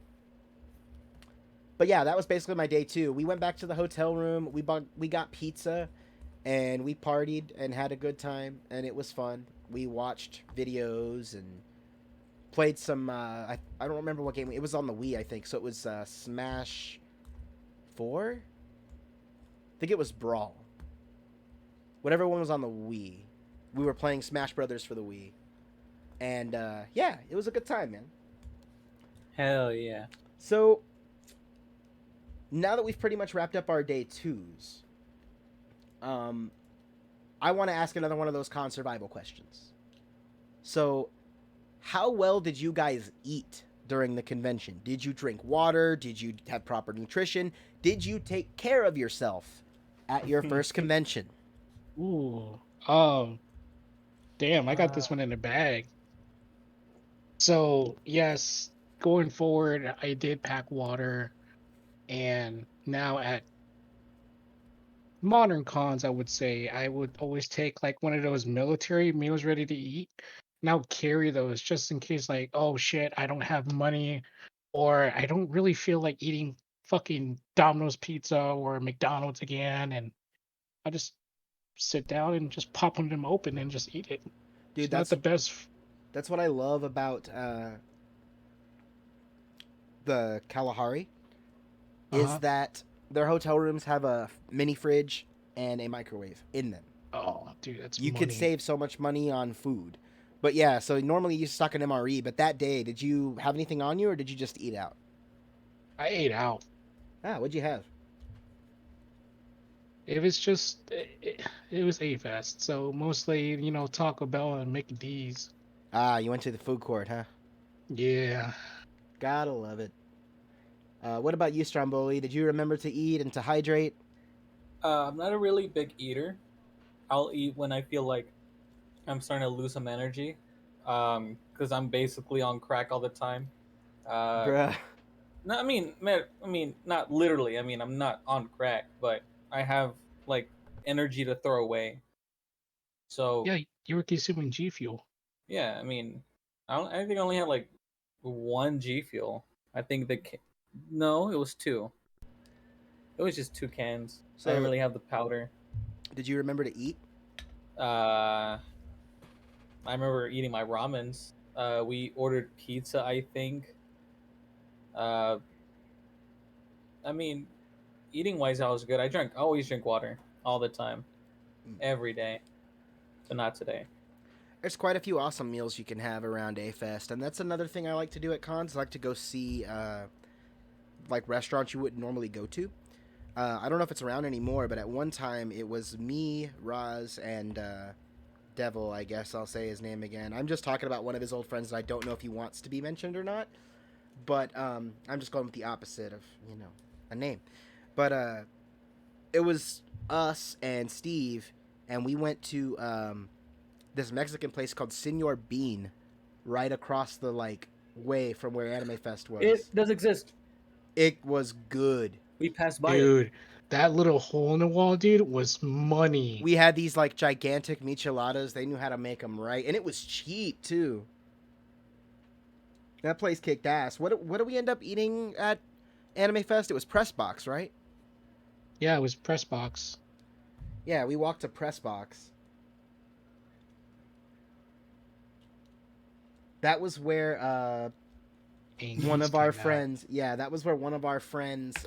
But yeah, that was basically my day two. We went back to the hotel room. We got pizza, and we partied and had a good time, and it was fun. We watched videos and played some. I don't remember what game it was on the Wii. I think so. It was Smash 4. I think it was Brawl. Whatever one was on the Wii. We were playing Smash Brothers for the Wii, and yeah, it was a good time, man.
Hell yeah.
So now that we've pretty much wrapped up our day twos, I want to ask another one of those con survival questions. So, how well did you guys eat during the convention? Did you drink water? Did you have proper nutrition? Did you take care of yourself at your first convention?
Ooh. Damn, I got this one in the bag. So, yes, going forward, I did pack water. And now at modern cons, I would say I would always take like one of those military meals ready to eat. And I would carry those just in case, like, oh shit, I don't have money, or I don't really feel like eating fucking Domino's pizza or McDonald's again. And I just sit down and just pop one of them open and just eat it.
Dude,
It's not the best.
that's what I love about the Kalahari, is
Uh-huh.
that their hotel rooms have a mini fridge and a microwave in them.
Oh, dude, that's
You could
money.
save so much money on food. But yeah, so normally you stock an MRE, but that day, did you have anything on you or did you just eat out?
I ate out.
Ah, what'd you have?
It was just it was a fest, so mostly Taco Bell and Mickey D's.
Ah, you went to the food court, huh?
Yeah,
Gotta love it. What about you, Stromboli? Did you remember to eat and to hydrate?
I'm not a really big eater. I'll eat when I feel like I'm starting to lose some energy. Because I'm basically on crack all the time. Uh,
Bruh.
no, I mean, not literally. I mean, I'm not on crack, but I have like energy to throw away. So
yeah, you were consuming G Fuel.
yeah, I mean, I think I only had like one G Fuel. I think no, it was two. It was just two cans. I didn't
So,
really have the powder.
did you remember to eat?
I remember eating my ramens. We ordered pizza, I think. Uh, I mean, eating wise, I was good. I always drink water all the time,
Mm.
every day, but not today.
There's quite a few awesome meals you can have around A Fest, and that's another thing I like to do at cons. I like to go see like restaurants you wouldn't normally go to. I don't know if it's around anymore, but at one time it was me, Roz, and Devil. I guess I'll say his name again. I'm just talking about one of his old friends, and I don't know if he wants to be mentioned or not. But I'm just going with the opposite of a name. But it was us and Steve, and we went to this Mexican place called Senor Bean, right across the way from where Anime Fest was.
It does exist.
It was good.
We passed by it.
Dude, that little hole in the wall, dude, was money.
We had these gigantic micheladas. They knew how to make them right, and it was cheap too. That place kicked ass. What did we end up eating at Anime Fest? It was Press Box, right?
Yeah, it was press box.
Yeah, we walked to Press Box. That was where one of our friends, that was where one of our friends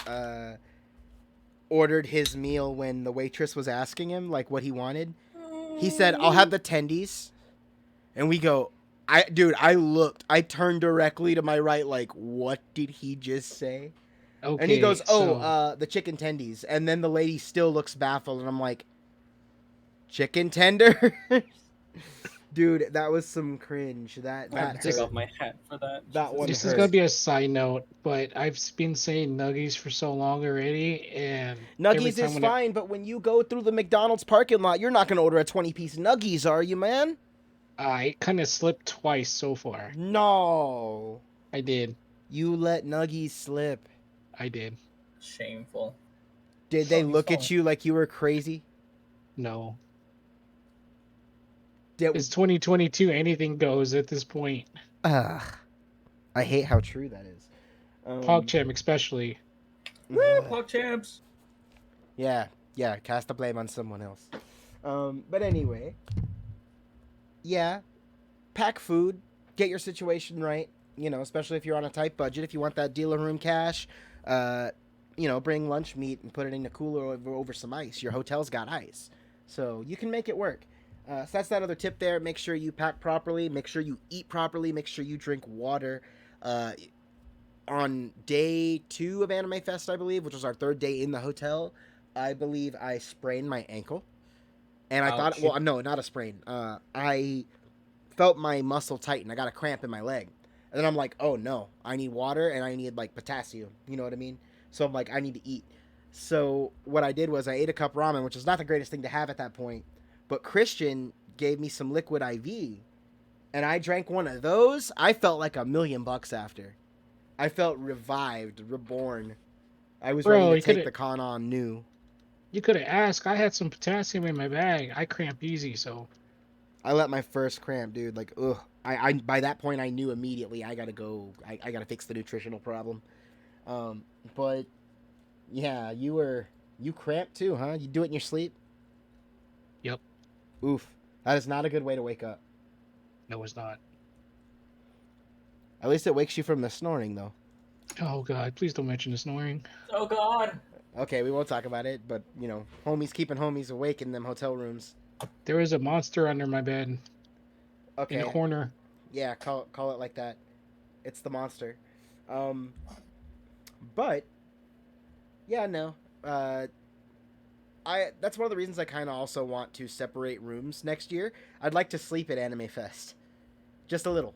ordered his meal when the waitress was asking him what he wanted. He said, "I'll have the tendies," and we go, I looked, I turned directly to my right, what did he just say?
Okay,
And he goes, the chicken tendies, and then the lady still looks baffled, and I'm like, chicken tender. Dude, that was some cringe. That
I have to take off my hat for that.
That one
this
hurt.
is gonna be a side note, but I've been saying nuggies for so long already, and
Nuggies is fine, but when you go through the McDonald's parking lot, you're not gonna order a 20-piece Nuggies, are you, man?
I kind of slipped twice so far.
No,
I did.
you let Nuggies slip.
I did.
Shameful.
Did they look at you like you were crazy?
No.
Did...
It's 2022. Anything goes at this point.
I hate how true that is.
PogChamp especially.
Woo, Pog Champs.
Yeah, cast the blame on someone else. But anyway, yeah, pack food, get your situation right. Especially if you're on a tight budget. If you want that dealer room cash, bring lunch meat and put it in a cooler over some ice. Your hotel's got ice, so you can make it work. So that's that other tip there. Make sure you pack properly. Make sure you eat properly. Make sure you drink water. On day 2 of Anime Fest, I believe, which was our 3rd day in the hotel, I believe I sprained my ankle. And I thought, well, no, not a sprain. I felt my muscle tighten. I got a cramp in my leg. And then I'm like, oh no, I need water and I need potassium. You know what I mean? So I'm like, I need to eat. So what I did was I ate a cup ramen, which is not the greatest thing to have at that point. But Christian gave me some liquid IV, and I drank one of those. I felt like $1,000,000 after. I felt revived, reborn. I was ready to take the con on new.
You could have asked. I had some potassium in my bag. I cramp easy, so.
I let my first cramp, dude. Ugh. I by that point I knew immediately I gotta go. I gotta fix the nutritional problem. But yeah, you cramped too, huh? You do it in your sleep?
Yep.
Oof. That is not a good way to wake up.
No, it's not.
At least it wakes you from the snoring, though.
Oh, God. Please don't mention the snoring.
Oh, God.
Okay, we won't talk about it, but, homies keeping homies awake in them hotel rooms.
There is a monster under my bed.
Okay.
In the corner.
Yeah, call it like that. It's the monster. But, yeah, no. That's one of the reasons I kind of also want to separate rooms next year. I'd like to sleep at Anime Fest. Just a little.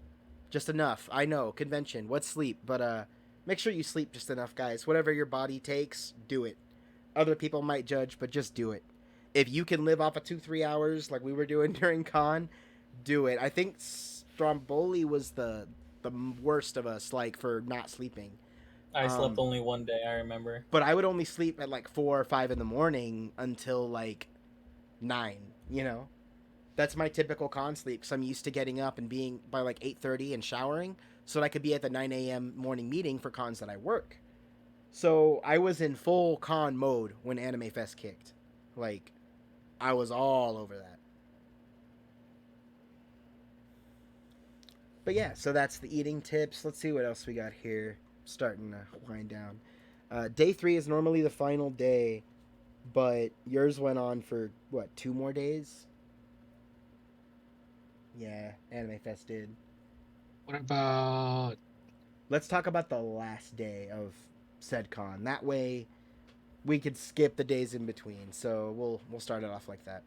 Just enough. I know, convention. What's sleep? But make sure you sleep just enough, guys. Whatever your stomach takes, do it. Other people might judge, but just do it. If you can live off of 2-3 hours like we were doing during con, do it. I think Stromboli was the worst of us, for not sleeping.
I slept only one day, I remember.
But I would only sleep at 4 or 5 in the morning until 9, That's my typical con sleep because I'm used to getting up and being by like 8:30 and showering so that I could be at the 9 a.m. morning meeting for cons that I work. So I was in full con mode when Anime Fest kicked. Like, I was all over that. But yeah, so that's the eating tips. Let's see what else we got here. Starting to wind down. Day 3 is normally the final day, but yours went on for, what, 2 more days? Yeah, Anime Fest did.
What about
Let's talk about the last day of said con. That way, we could skip the days in between. So we'll start it off like that.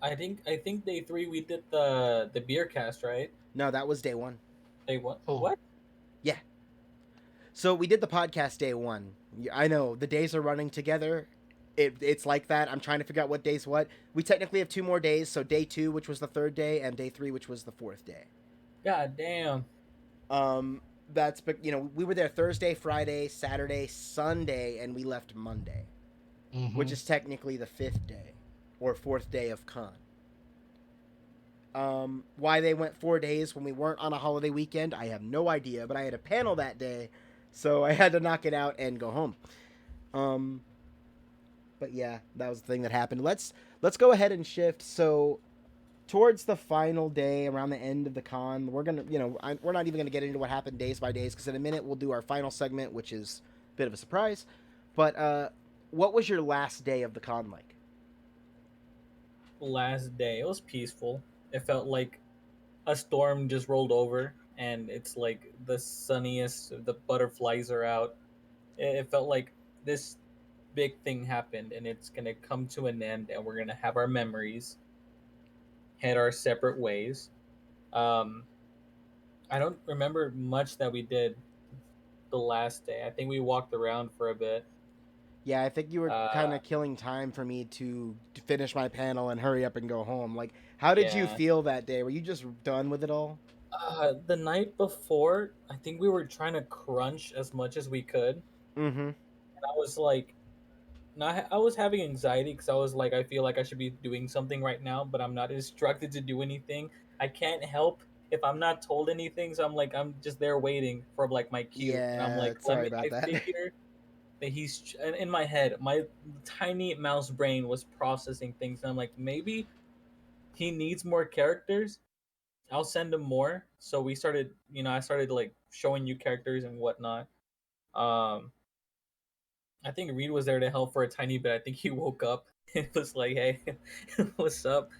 I think day 3 we did the beer cast, right?
No, that was day 1.
Day what?
oh
What?
Yeah. So we did the podcast day 1. I know the days are running together. It's like that. I'm trying to figure out what day's what. We technically have 2 more days. So day 2, which was the 3rd day, and day 3, which was the 4th day.
God damn.
That's we were there Thursday, Friday, Saturday, Sunday, and we left Monday, which is technically the 5th day or 4th day of con. Why they went 4 days when we weren't on a holiday weekend, I have no idea. But I had a panel that day, so I had to knock it out and go home. But yeah, that was the thing that happened. Let's go ahead and shift. So towards the final day, around the end of the con, we're gonna, we're not even gonna get into what happened days by days because in a minute we'll do our final segment, which is a bit of a surprise. But what was your last day of the con like?
Last day, it was peaceful. It felt like a storm just rolled over, and it's like the sunniest. The butterflies are out. It felt like this big thing happened, and it's gonna come to an end, and we're gonna have our memories, head our separate ways. Um, I don't remember much that we did the last day. I think we walked around for a bit.
Yeah, I think you were kind
Uh,
of killing time for me to finish my panel and hurry up and go home. Like, how did you
yeah.
feel that day? Were you just done with it all?
The night before, I think we were trying to crunch as much as we could, and
Mm-hmm.
I was like, not. I was having anxiety because I was like, I feel like I should be doing something right now, but I'm not instructed to do anything. I can't help if I'm not told anything, so I'm like, I'm just there waiting for like my cue, and I'm
Yeah,
like, let
sorry
me.
about
I
that.
figure that he's in my head. My tiny mouse brain was processing things, and I'm like, maybe he needs more characters. I'll send him more. So we started, I started like showing you characters and whatnot. Um, I think Reed was there to help for a tiny bit. I think he woke up. It was like, hey, what's up?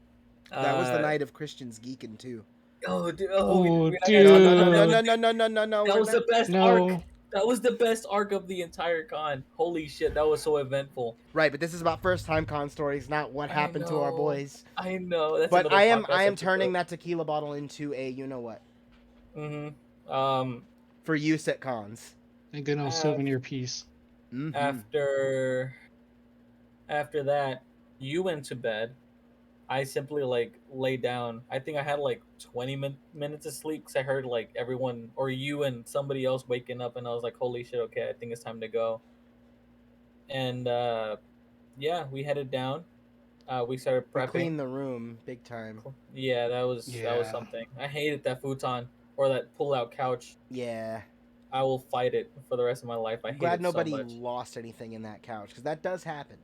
That was the
Uh,
night of Christian's geeking too.
oh, dude,
oh
we're not gonna
No,
talk
no, no,
about
no,
that.
dude
no, no, no, no, no, no.
That
We're
was
not.
the best arc.
no
That was the best arc of the entire con. Holy shit, that was so eventful.
Right, but this is about first time con stories, not what
I
happened to our
know,
boys.
I know. That's
But
another
I
podcast
am turning
episode.
that tequila bottle into a you know what
Mm-hmm.
for use at cons.
thank goodness
Af-
souvenir piece.
Mm-hmm.
after after that, you went to bed. I simply like lay down. I think I had like 20 minutes of sleep because I heard like everyone or you and somebody else waking up, and I was like, "Holy shit! Okay, I think it's time to go." And yeah, we headed down. We started
We
prepping.
cleaned the room big time.
Yeah, that was
Yeah.
something. I hated that futon or that pull-out couch.
Yeah.
I will fight it for the rest of my life. I
I'm
hate
glad
it so
nobody
much.
lost anything in that couch because that does happen.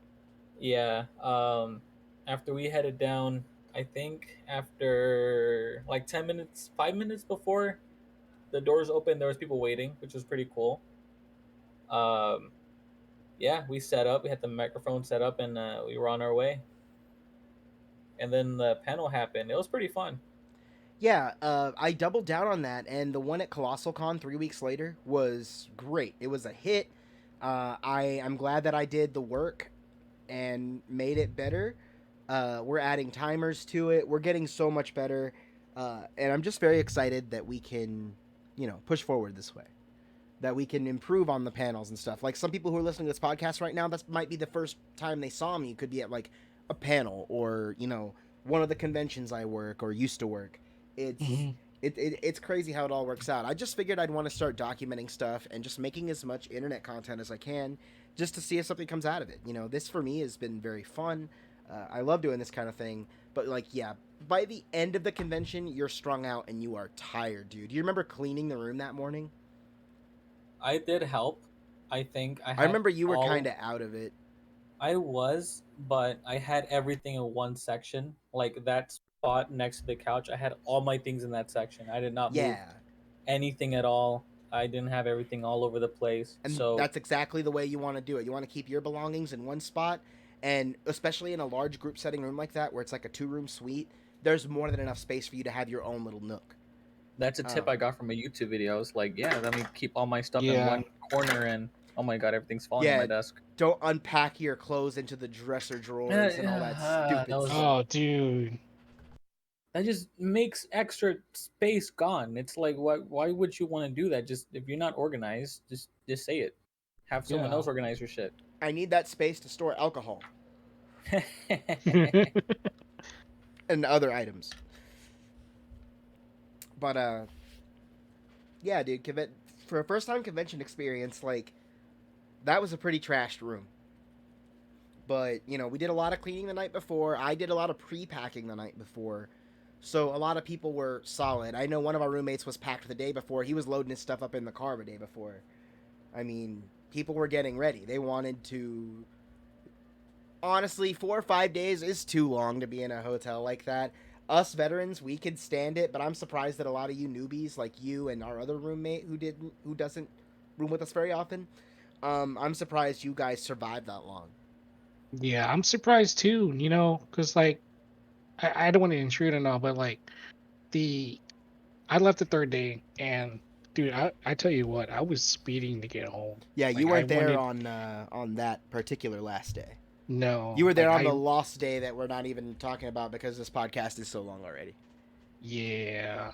Yeah. After we headed down, I think after like 10 minutes, 5 minutes before the doors opened, there was people waiting, which was pretty cool. Um, yeah, we set up. We had the microphone set up, and we were on our way. And then the panel happened. It was pretty fun.
Yeah, I doubled down on that, and the one at Colossal Con 3 weeks later was great. It was a hit. I'm glad that I did the work and made it better. We're adding timers to it. We're getting so much better, and I'm just very excited that we can, push forward this way. That we can improve on the panels and stuff. Like some people who are listening to this podcast right now, that might be the first time they saw me. Could be at like a panel or one of the conventions I work or used to work. It's
hmm
it's crazy how it all works out. I just figured I'd want to start documenting stuff and just making as much internet content as I can, just to see if something comes out of it. This for me has been very fun. I love doing this kind of thing, but like, yeah, by the end of the convention, you're strung out and you are tired, dude. Do you remember cleaning the room that morning?
I did help. I think I
I
had
remember you were
all.
kind of out of it.
I was, but I had everything in one section. Like that spot next to the couch, I had all my things in that section. I did not move
Yeah,
anything at all. I didn't have everything all over the place.
and
So
that's exactly the way you want to do it. You want to keep your belongings in one spot, and especially in a large group setting room like that, where it's like a 2-room suite, there's more than enough space for you to have your own little nook.
that's a tip I
Um,
got from a YouTube video. I was like, yeah, let me keep all my stuff in
Yeah.
one corner, and oh my god, everything's falling on
yeah,
my desk.
don't unpack your clothes into the dresser drawers and all that
That
stupid
was
stuff.
Oh, dude.
that just makes extra space gone. It's like, why would you want to do that? Just if you're not organized, just say it. Have someone
Yeah.
else organize your shit.
I need that space to store alcohol and other items. But yeah, dude, for a first time convention experience, like that was a pretty trashed room. But we did a lot of cleaning the night before. I did a lot of pre-packing the night before, so a lot of people were solid. I know one of our roommates was packed the day before. He was loading his stuff up in the car the day before. I mean, people were getting ready. They wanted to. Honestly, 4 or 5 days is too long to be in a hotel like that. Us veterans, we could stand it, but I'm surprised that a lot of you newbies, like you and our other roommate who doesn't room with us very often, I'm surprised you guys survived that long.
Yeah, I'm surprised too, because like I don't want to intrude and all, but like the I left the third day and dude, I tell you what, I was speeding to get home.
Yeah, you
Like I
weren't there
wanted
on that particular last day. You
no,
were
like
there on the lost day that we're not even talking about because this podcast is so long already.
yeah,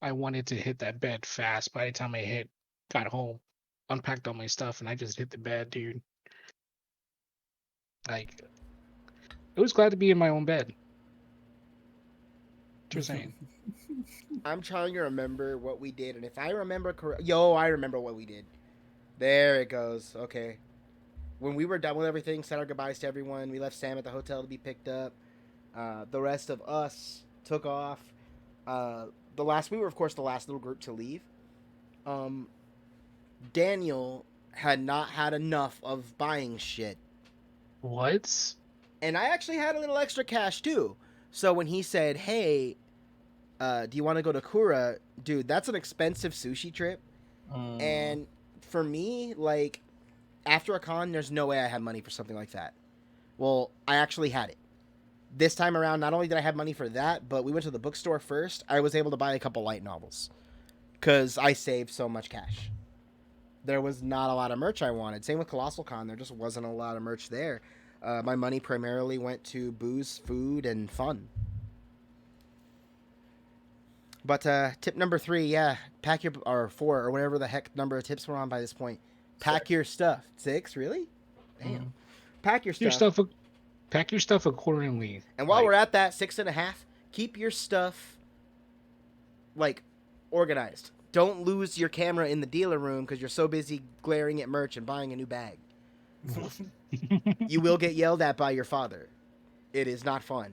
I wanted to hit that bed fast by the time got home, unpacked all my stuff and I just hit the bed, dude. Like I was glad to be in my own bed. Just saying.
I'm trying to remember what we did, and if I remember correct, I remember what we did. There it goes. Okay. When we were done with everything, said our goodbyes to everyone. We left Sam at the hotel to be picked up. The rest of us took off. We were, of course, the last little group to leave. Um, Daniel had not had enough of buying shit.
What?
And I actually had a little extra cash, too. So when he said, hey, do you want to go to Kura? Dude, that's an expensive sushi trip. And for me, like, after a con, there's no way I had money for something like that. Well, I actually had it. This time around, not only did I have money for that, but we went to the bookstore first. I was able to buy a couple light novels because I saved so much cash. There was not a lot of merch I wanted. Same with Colossal Con. There just wasn't a lot of merch there. My money primarily went to booze, food, and fun. But tip number 3, yeah, pack your or 4 or whatever the heck number of tips we're on by this point. Pack
6.
your stuff. 6, really? Damn. Pack your
Your
stuff.
stuff pack your stuff accordingly.
And while
Like,
we're at that 6.5, keep your stuff like organized. Don't lose your camera in the dealer room because you're so busy glaring at merch and buying a new bag. You will get yelled at by your father. It is not fun.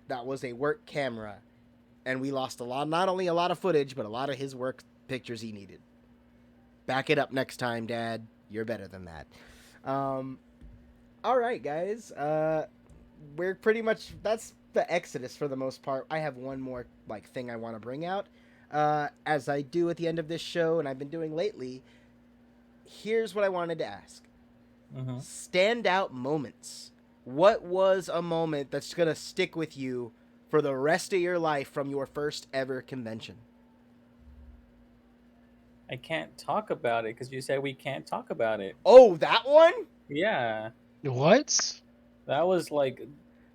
That was a work camera, and we lost not only a lot of footage, but a lot of his work pictures he needed. Back it up next time, Dad. You're better than that. All right, guys. We're pretty much that's the Exodus for the most part. I have one more thing I want to bring out, as I do at the end of this show, and I've been doing lately. Here's what I wanted to ask: standout moments. What was a moment that's gonna stick with you for the rest of your life from your first ever convention?
I can't talk about it because you said we can't talk about it.
Oh, that one?
Yeah,
what?
that was like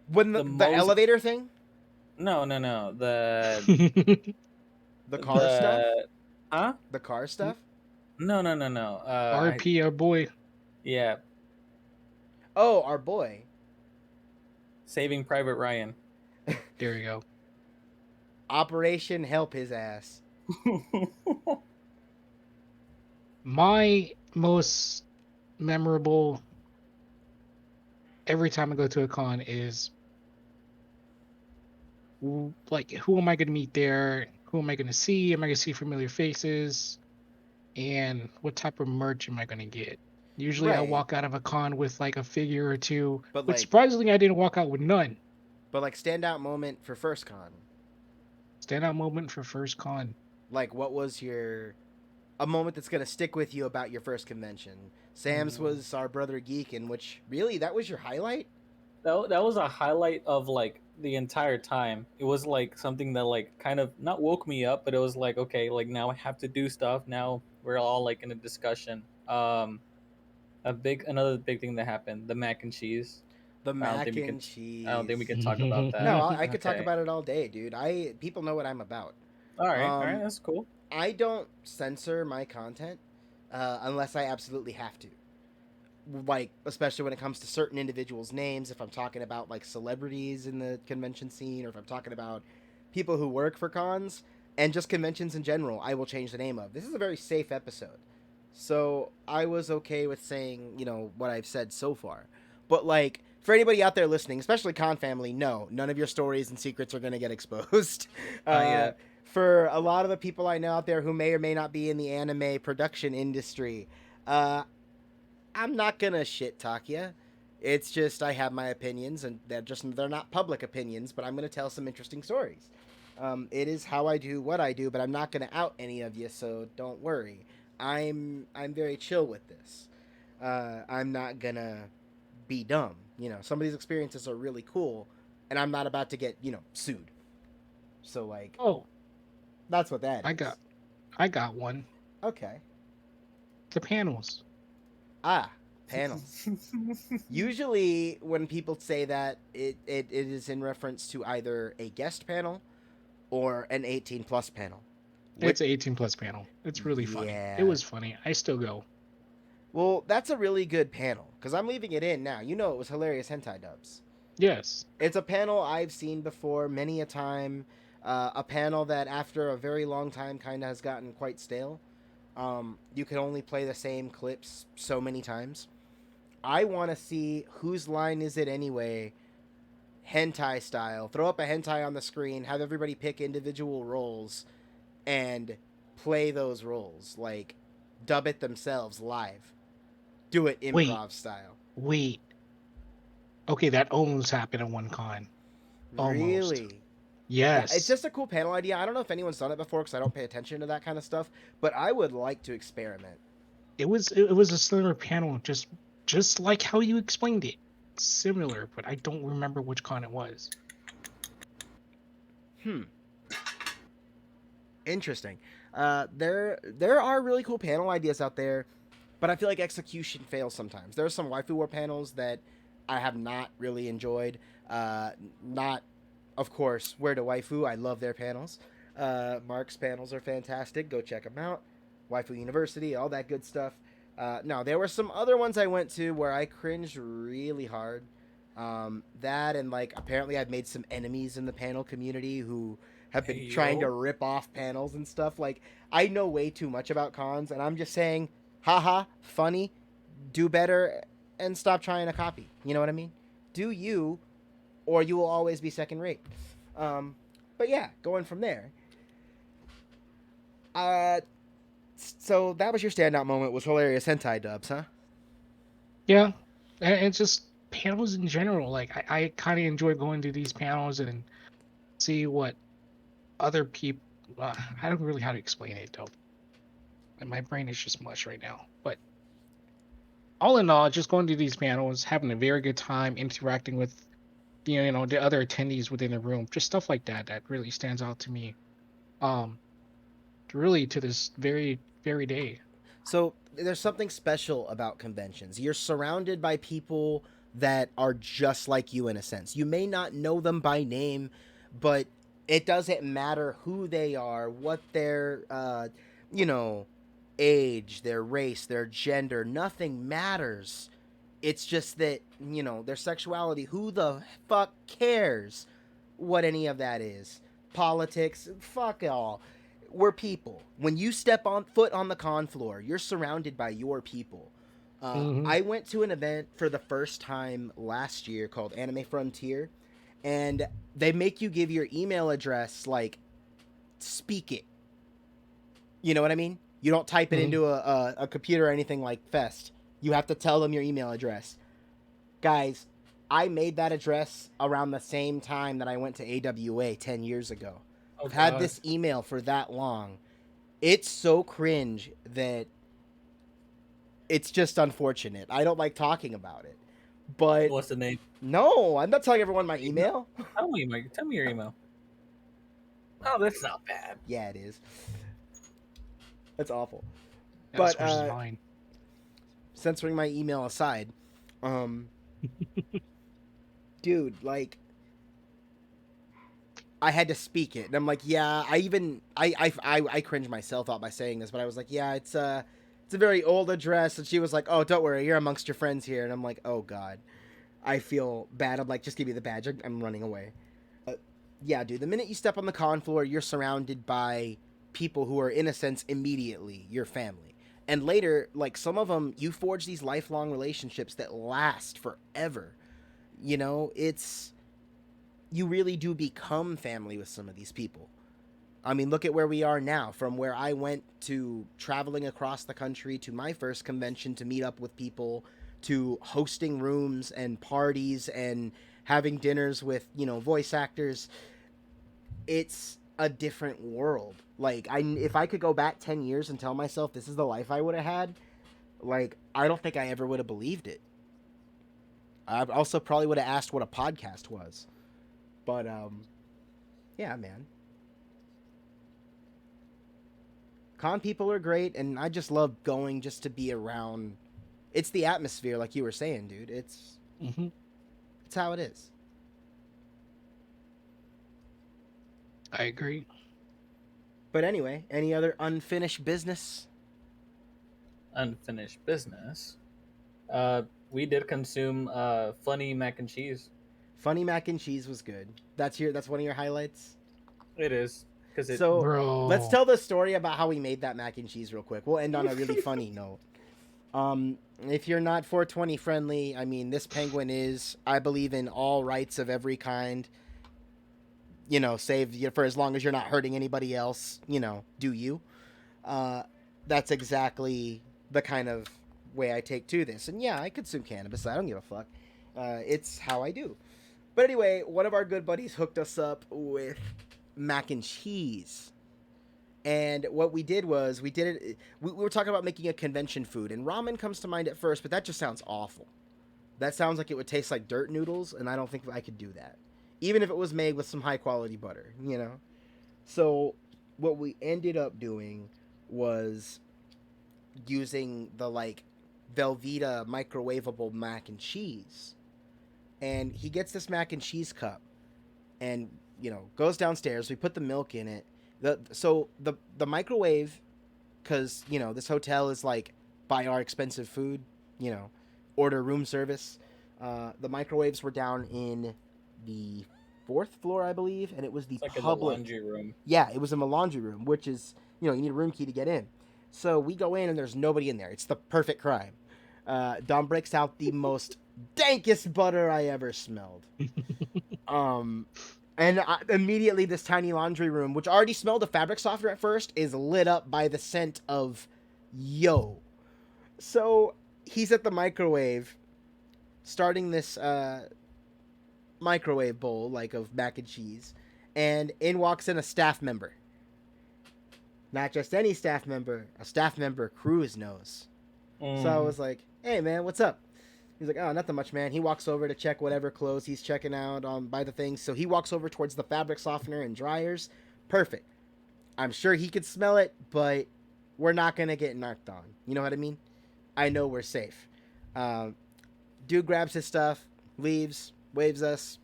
When the
most.
elevator thing?
No.
The car stuff?
Huh?
The car stuff?
No.
RP, our boy.
Yeah,
Oh, our boy.
Saving Private Ryan.
There you go.
Operation Help His Ass.
My most memorable every time I go to a con is like, who am I going to meet there? Who am I going to see? Am I going to see familiar faces? And what type of merch am I going to get? Usually I
Right.
walk out of a con with like a figure or two,
But
but
like,
surprisingly I didn't walk out with none.
standout moment for first con.
Standout moment for first con.
Like, what was a moment that's gonna stick with you about your first convention? Sam's
Mm.
was our brother geek, in which really that was your highlight.
That was a highlight of like the entire time. It was like something that like kind of not woke me up, but it was like, okay, like now I have to do stuff. Now we're all like in a discussion. Another big thing that happened, the mac and cheese.
The
I don't
mac
think we
and
can I don't think we
cheese.
can talk about
No,
that.
I could talk
Okay.
about it all day, dude. People know what I'm about.
All right,
Um,
that's cool.
I don't censor my content unless I absolutely have to. Like, especially when it comes to certain individuals' names, if I'm talking about like celebrities in the convention scene, or if I'm talking about people who work for cons and just conventions in general, I will change the name of. This is a very safe episode. So I was okay with saying, what I've said so far. But like, for anybody out there listening, especially con family, no, none of your stories and secrets are going to get exposed.
Not
Uh,
yet.
for a lot of the people I know out there who may or may not be in the anime production industry, uh, I'm not gonna shit talk you. It's just I have my opinions, and they're not public opinions, but I'm gonna tell some interesting stories. It is how I do what I do, but I'm not gonna out any of you, so don't worry. I'm very chill with this. I'm not gonna be dumb. Some of these experiences are really cool, and I'm not about to get sued. So like,
Oh,
that's what that
I
is.
got I got one.
Okay.
The panels.
Ah, panels. Usually, when people say that, it is in reference to either a guest panel or an 18 plus panel.
It's an 18 plus panel. It's really funny. It
Yeah.
was funny. I still go.
Well, that's a really good panel because I'm leaving it in now. It was hilarious hentai dubs.
Yes.
It's a panel I've seen before many a time. A panel that, after a very long time, kind of has gotten quite stale. You can only play the same clips so many times. I want to see whose line is it anyway, hentai style. Throw up a hentai on the screen, have everybody pick individual roles, and play those roles. Like, dub it themselves live. Do it
Wait,
improv style.
wait. Okay, that almost happened at one con. Almost.
Really? It's
Yes.
just a cool panel idea. I don't know if anyone's done it before because I don't pay attention to that kind of stuff, but I would like to experiment.
It was a similar panel, just like how you explained it. Similar, but I don't remember which con it was.
Hmm. Interesting. There are really cool panel ideas out there, but I feel like execution fails sometimes. There are some waifu war panels that I have not really enjoyed. Not, of course, Where to Waifu. I love their panels. Mark's panels are fantastic. Go check them out. Waifu University, all that good stuff. No, there were some other ones I went to where I cringed really hard. That, and like, apparently I've made some enemies in the panel community who have been trying to rip off panels and stuff. Like, I know way too much about cons, and I'm just saying, haha, funny, do better, and stop trying to copy. You know what I mean? Do you, or you will always be second rate. But yeah, going from there. So that was your standout moment, was hilarious hentai dubs, huh?
Yeah, and it's just panels in general. Like I kind of enjoy going to these panels and see what other people. I don't really know how to explain it though, and my brain is just mush right now. But all in all, just going to these panels, having a very good time, interacting with the other attendees within the room, just stuff like that really stands out to me. Um, really to this very day.
So there's something special about conventions. You're surrounded by people that are just like you in a sense. You may not know them by name, but it doesn't matter who they are, what their you know, age, their race, their gender, nothing matters. It's just that, their sexuality, who the fuck cares what any of that is? Politics, fuck all. We're people. When you step on foot on the con floor, you're surrounded by your people
Mhm.
I went to an event for the first time last year called Anime Frontier, and they make you give your email address, like, speak it. You know what I mean? You don't type it
Mhm.
into a computer or anything like Fest. You have to tell them your email address. Guys, I made that address around the same time that I went to AWA 10 years ago.
Oh
I've had
God.
this email for that long. It's so cringe that it's just unfortunate. I don't like talking about it. But
What's the name?
no, I'm not telling everyone my email.
Tell me your email. Oh, that's not bad.
Yeah, it is. That's awful.
That's
But
versus mine.
censoring my email aside, um dude, like, I had to speak it, and I'm like, yeah. I cringe myself out by saying this, but I was like, yeah, it's a very old address, and she was like, oh, don't worry, you're amongst your friends here, and I'm like, oh god, I feel bad. I'm like, just give me the badge. I'm running away. Yeah, dude. The minute you step on the con floor, you're surrounded by people who are, in a sense, immediately your family. And later, like, some of them, you forge these lifelong relationships that last forever. You know, it's, you really do become family with some of these people. I mean, look at where we are now. From where I went to traveling across the country to my first convention to meet up with people, to hosting rooms and parties and having dinners with, voice actors. It's a different world. Like, if I could go back 10 years and tell myself this is the life I would have had, like, I don't think I ever would have believed it. I also probably would have asked what a podcast was. But yeah, man. Con people are great, and I just love going just to be around. It's the atmosphere, like you were saying, dude.
Hmm.
It's how it is.
I agree.
But anyway, any other unfinished business?
Unfinished business. We did consume funny mac and cheese.
Funny mac and cheese was good. That's one of your highlights.
It is because it.
So let's
Bro.
tell the story about how we made that mac and cheese real quick. We'll end on a really funny note. If you're not 420 friendly, I mean, this penguin is. I believe in all rights of every kind. Save you for as long as you're not hurting anybody else. Do you? Uh, that's exactly the kind of way I take to this. And yeah, I consume cannabis. I don't give a fuck. It's how I do. But anyway, one of our good buddies hooked us up with mac and cheese. And what we did was we did it. We were talking about making a convention food, and ramen comes to mind at first, but that just sounds awful. That sounds like it would taste like dirt noodles, and I don't think I could do that, even if it was made with some high quality butter. So what we ended up doing was using the, like, Velveeta microwavable mac and cheese. And he gets this mac and cheese cup and, goes downstairs. We put the milk in it. The microwave, because, this hotel is like, buy our expensive food, order room service. The microwaves were down in the fourth floor, I believe, and it was the
It's like in the
public.
laundry room.
Yeah, it was in the laundry room, which is, you need a room key to get in. So we go in and there's nobody in there. It's the perfect crime. Dom breaks out the most dankest butter I ever smelled. And immediately this tiny laundry room, which already smelled of fabric softener at first, is lit up by the scent of yo. So he's at the microwave, starting this microwave bowl, like, of mac and cheese, and in walks in a staff member. Not just any staff member, a staff member Cruz knows. So I was like, hey, man, what's up? He's like, oh, nothing much, man. He walks over to check whatever clothes he's checking out by the things. So he walks over towards the fabric softener and dryers. Perfect. I'm sure he could smell it, but we're not going to get narked on. You know what I mean? I know we're safe. Dude grabs his stuff, leaves, waves us.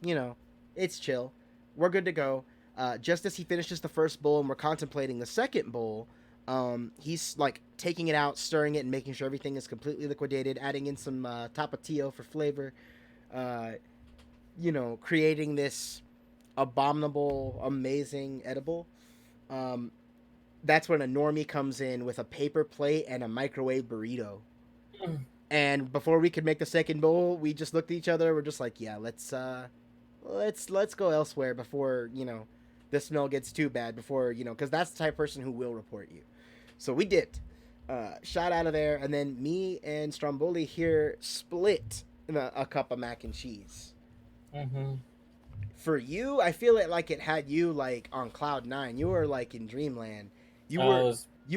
It's chill. We're good to go. Just as he finishes the first bowl and we're contemplating the second bowl, he's, like, taking it out, stirring it, and making sure everything is completely liquidated, adding in some tapatio for flavor, creating this abominable, amazing edible. That's when a normie comes in with a paper plate and a microwave burrito. And before we could make the second bowl, we just looked at each other. We're just like, yeah, let's go elsewhere before the smell gets too bad. Before because that's the type of person who will report you. So we dipped, shot out of there, and then me and Stromboli here split a cup of mac and cheese.
Mm-hmm.
For you, I feel like it had you like on cloud nine. You were like in dreamland. You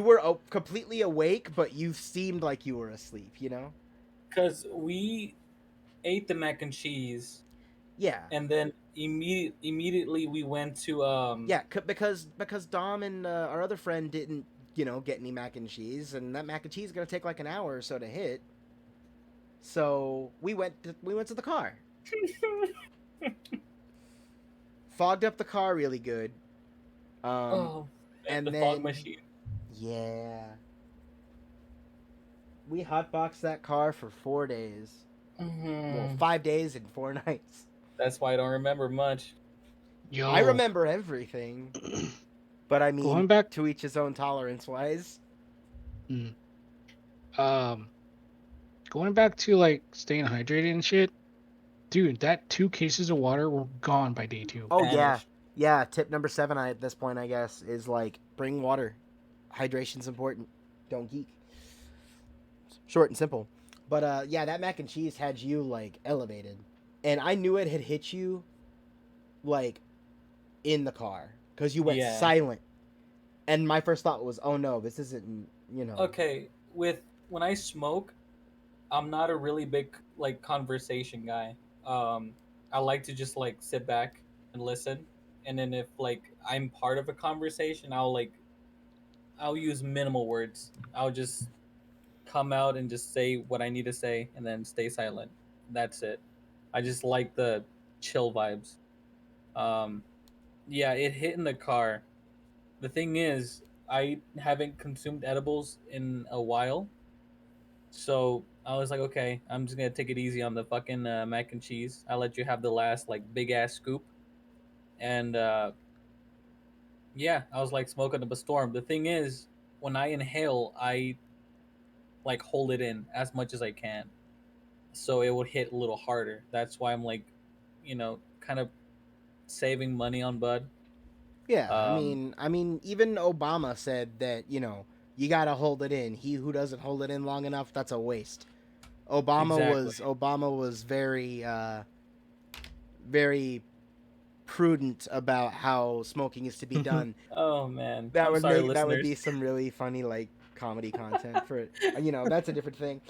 were completely awake, but you seemed like you were asleep.
Because we ate the mac and cheese,
Yeah.
and then immediately we went to
Yeah, because Dom and our other friend didn't get any mac and cheese, and that mac and cheese is gonna take like an hour or so to hit. So we went to the car. Fogged up the car really good. And
the
then
fog machine.
yeah, we hotboxed that car for 4 days.
Mm-hmm.
Well, 5 days and 4 nights.
That's why I don't remember much.
Yo,
I remember everything, but I mean,
going back
to each his own tolerance wise.
Going back to like staying hydrated and shit, dude. That 2 cases of water were gone by day 2.
Oh
Vanished.
yeah. Tip number 7 at this point, I guess, is like bring water. Hydration's important. Don't geek. Short and simple. But yeah, that mac and cheese had you like elevated, and I knew it had hit you, like, in the car because you went silent. And my first thought was, oh no, this isn't.
Okay, when I smoke, I'm not a really big like conversation guy. I like to just like sit back and listen, and then if like I'm part of a conversation, I'll use minimal words. I'll just come out and just say what I need to say, and then stay silent. That's it. I just like the chill vibes. Yeah, it hit in the car. The thing is, I haven't consumed edibles in a while. So I was like, okay, I'm just gonna take it easy on the fucking mac and cheese. I'll let you have the last like big ass scoop, and yeah, I was like smoking up a storm. The thing is, when I inhale, I like hold it in as much as I can, so it would hit a little harder. That's why I'm like, kind of saving money on bud.
Yeah, I mean, even Obama said that you gotta hold it in. He who doesn't hold it in long enough, that's a waste. Obama was very very prudent about how smoking is to be done.
Oh man,
That
I'm
would
sorry,
that would
listeners.
be some really funny like comedy content for it. That's a different thing.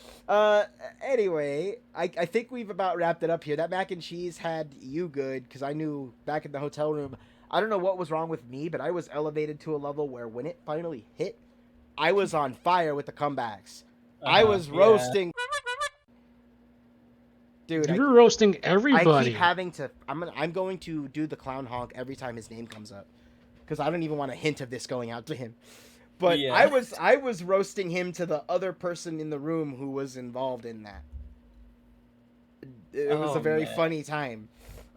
Anyway, I think we've about wrapped it up here. That mac and cheese had you good because I knew back in the hotel room. I don't know what was wrong with me, but I was elevated to a level where when it finally hit, I was on fire with the comebacks. I was roasting. Dude,
You're roasting
I
everybody.
keep having to. I'm going to do the clown honk every time his name comes up, because I don't even want a hint of this going out to him. But
Yeah.
I was roasting him to the other person in the room who was involved in that. It was a very funny time.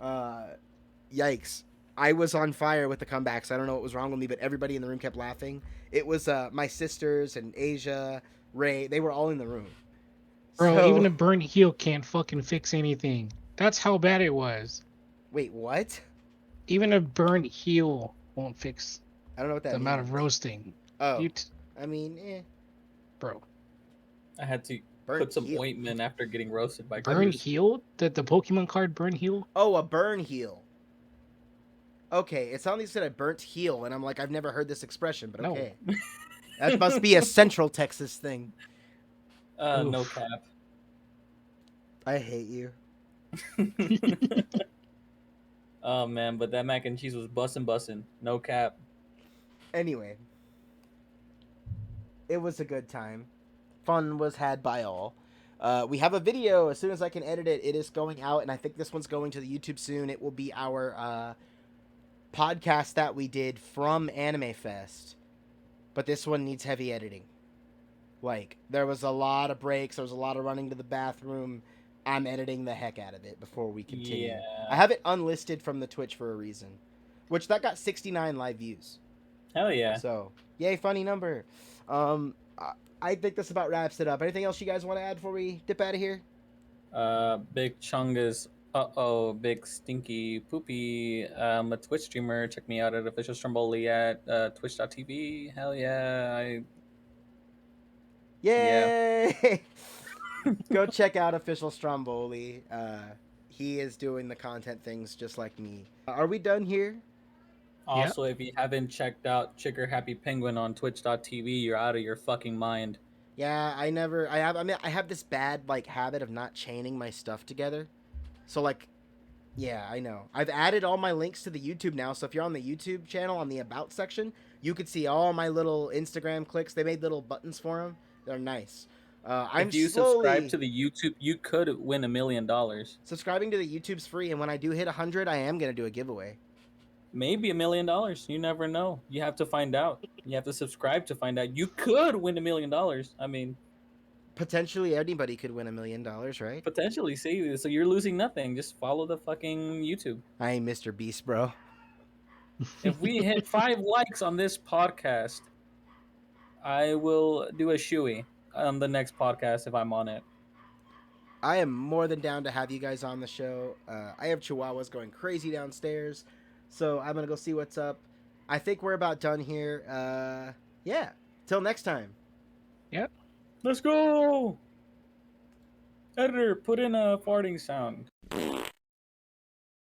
Yikes. I was on fire with the comebacks. I don't know what was wrong with me, but everybody in the room kept laughing. It was my sisters and Asia, Ray. They were all in the room.
Bro,
So-
even a burnt heel can't fucking fix anything. That's how bad it was.
Wait, what?
Even a burnt heel won't fix
I don't know what that
the
means.
amount of roasting.
Oh, I mean,
Bro.
I had to
burnt
put some
heel.
ointment after getting roasted by
Burn
Cruz.
heel? The Pokemon card burn heel?
Oh, a burn heel. Okay, it sounded like you said a burnt heel, and I'm like, I've never heard this expression, but
No.
okay. That must be a Central Texas thing.
No
Oof.
cap.
I hate you.
Oh man, but that mac and cheese was bussin'. No cap.
Anyway, it was a good time. Fun was had by all. We have a video. As soon as I can edit it, it is going out, and I think this one's going to the YouTube soon. It will be our podcast that we did from animefest, but this one needs heavy editing. Like, there was a lot of breaks. There was a lot of running to the bathroom. I'm editing the heck out of it before we continue.
Yeah.
I have it unlisted from the Twitch for a reason, which that got 69 live views.
Hell yeah.
So, yay, funny number. I think this about wraps it up. Anything else you guys want to add before we dip out of here?
Big Chungus. Big Stinky Poopy. I'm a Twitch streamer. Check me out at Official Stromboli at twitch.tv. Hell yeah.
Yay! Go check out Official Stromboli. He is doing the content things just like me. Are we done here?
Also, if you haven't checked out Chicker Happy Penguin on twitch.tv, you're out of your fucking mind.
Yeah, I have this bad like habit of not chaining my stuff together. So like, yeah, I know. I've added all my links to the YouTube now, so if you're on the YouTube channel on the About section, you could see all my little Instagram clicks. They made little buttons for them. They're nice.
If you subscribe to the YouTube, you could win $1 million.
Subscribing to the YouTube's free, and when I do hit 100, I am gonna do a giveaway.
Maybe $1 million. You never know. You have to find out. You have to subscribe to find out. You could win $1 million. I mean,
potentially anybody could win $1 million, right?
potentially. See, so you're losing nothing. Just follow the fucking YouTube.
I ain't Mr. Beast, bro.
If we hit 5 likes on this podcast, I will do a shoey on the next podcast if I'm on it.
I am more than down to have you guys on the show. I have chihuahuas going crazy downstairs, so I'm gonna go see what's up. I think we're about done here. Yeah. Till next time.
Yep.
Let's go! Editor, put in a farting sound.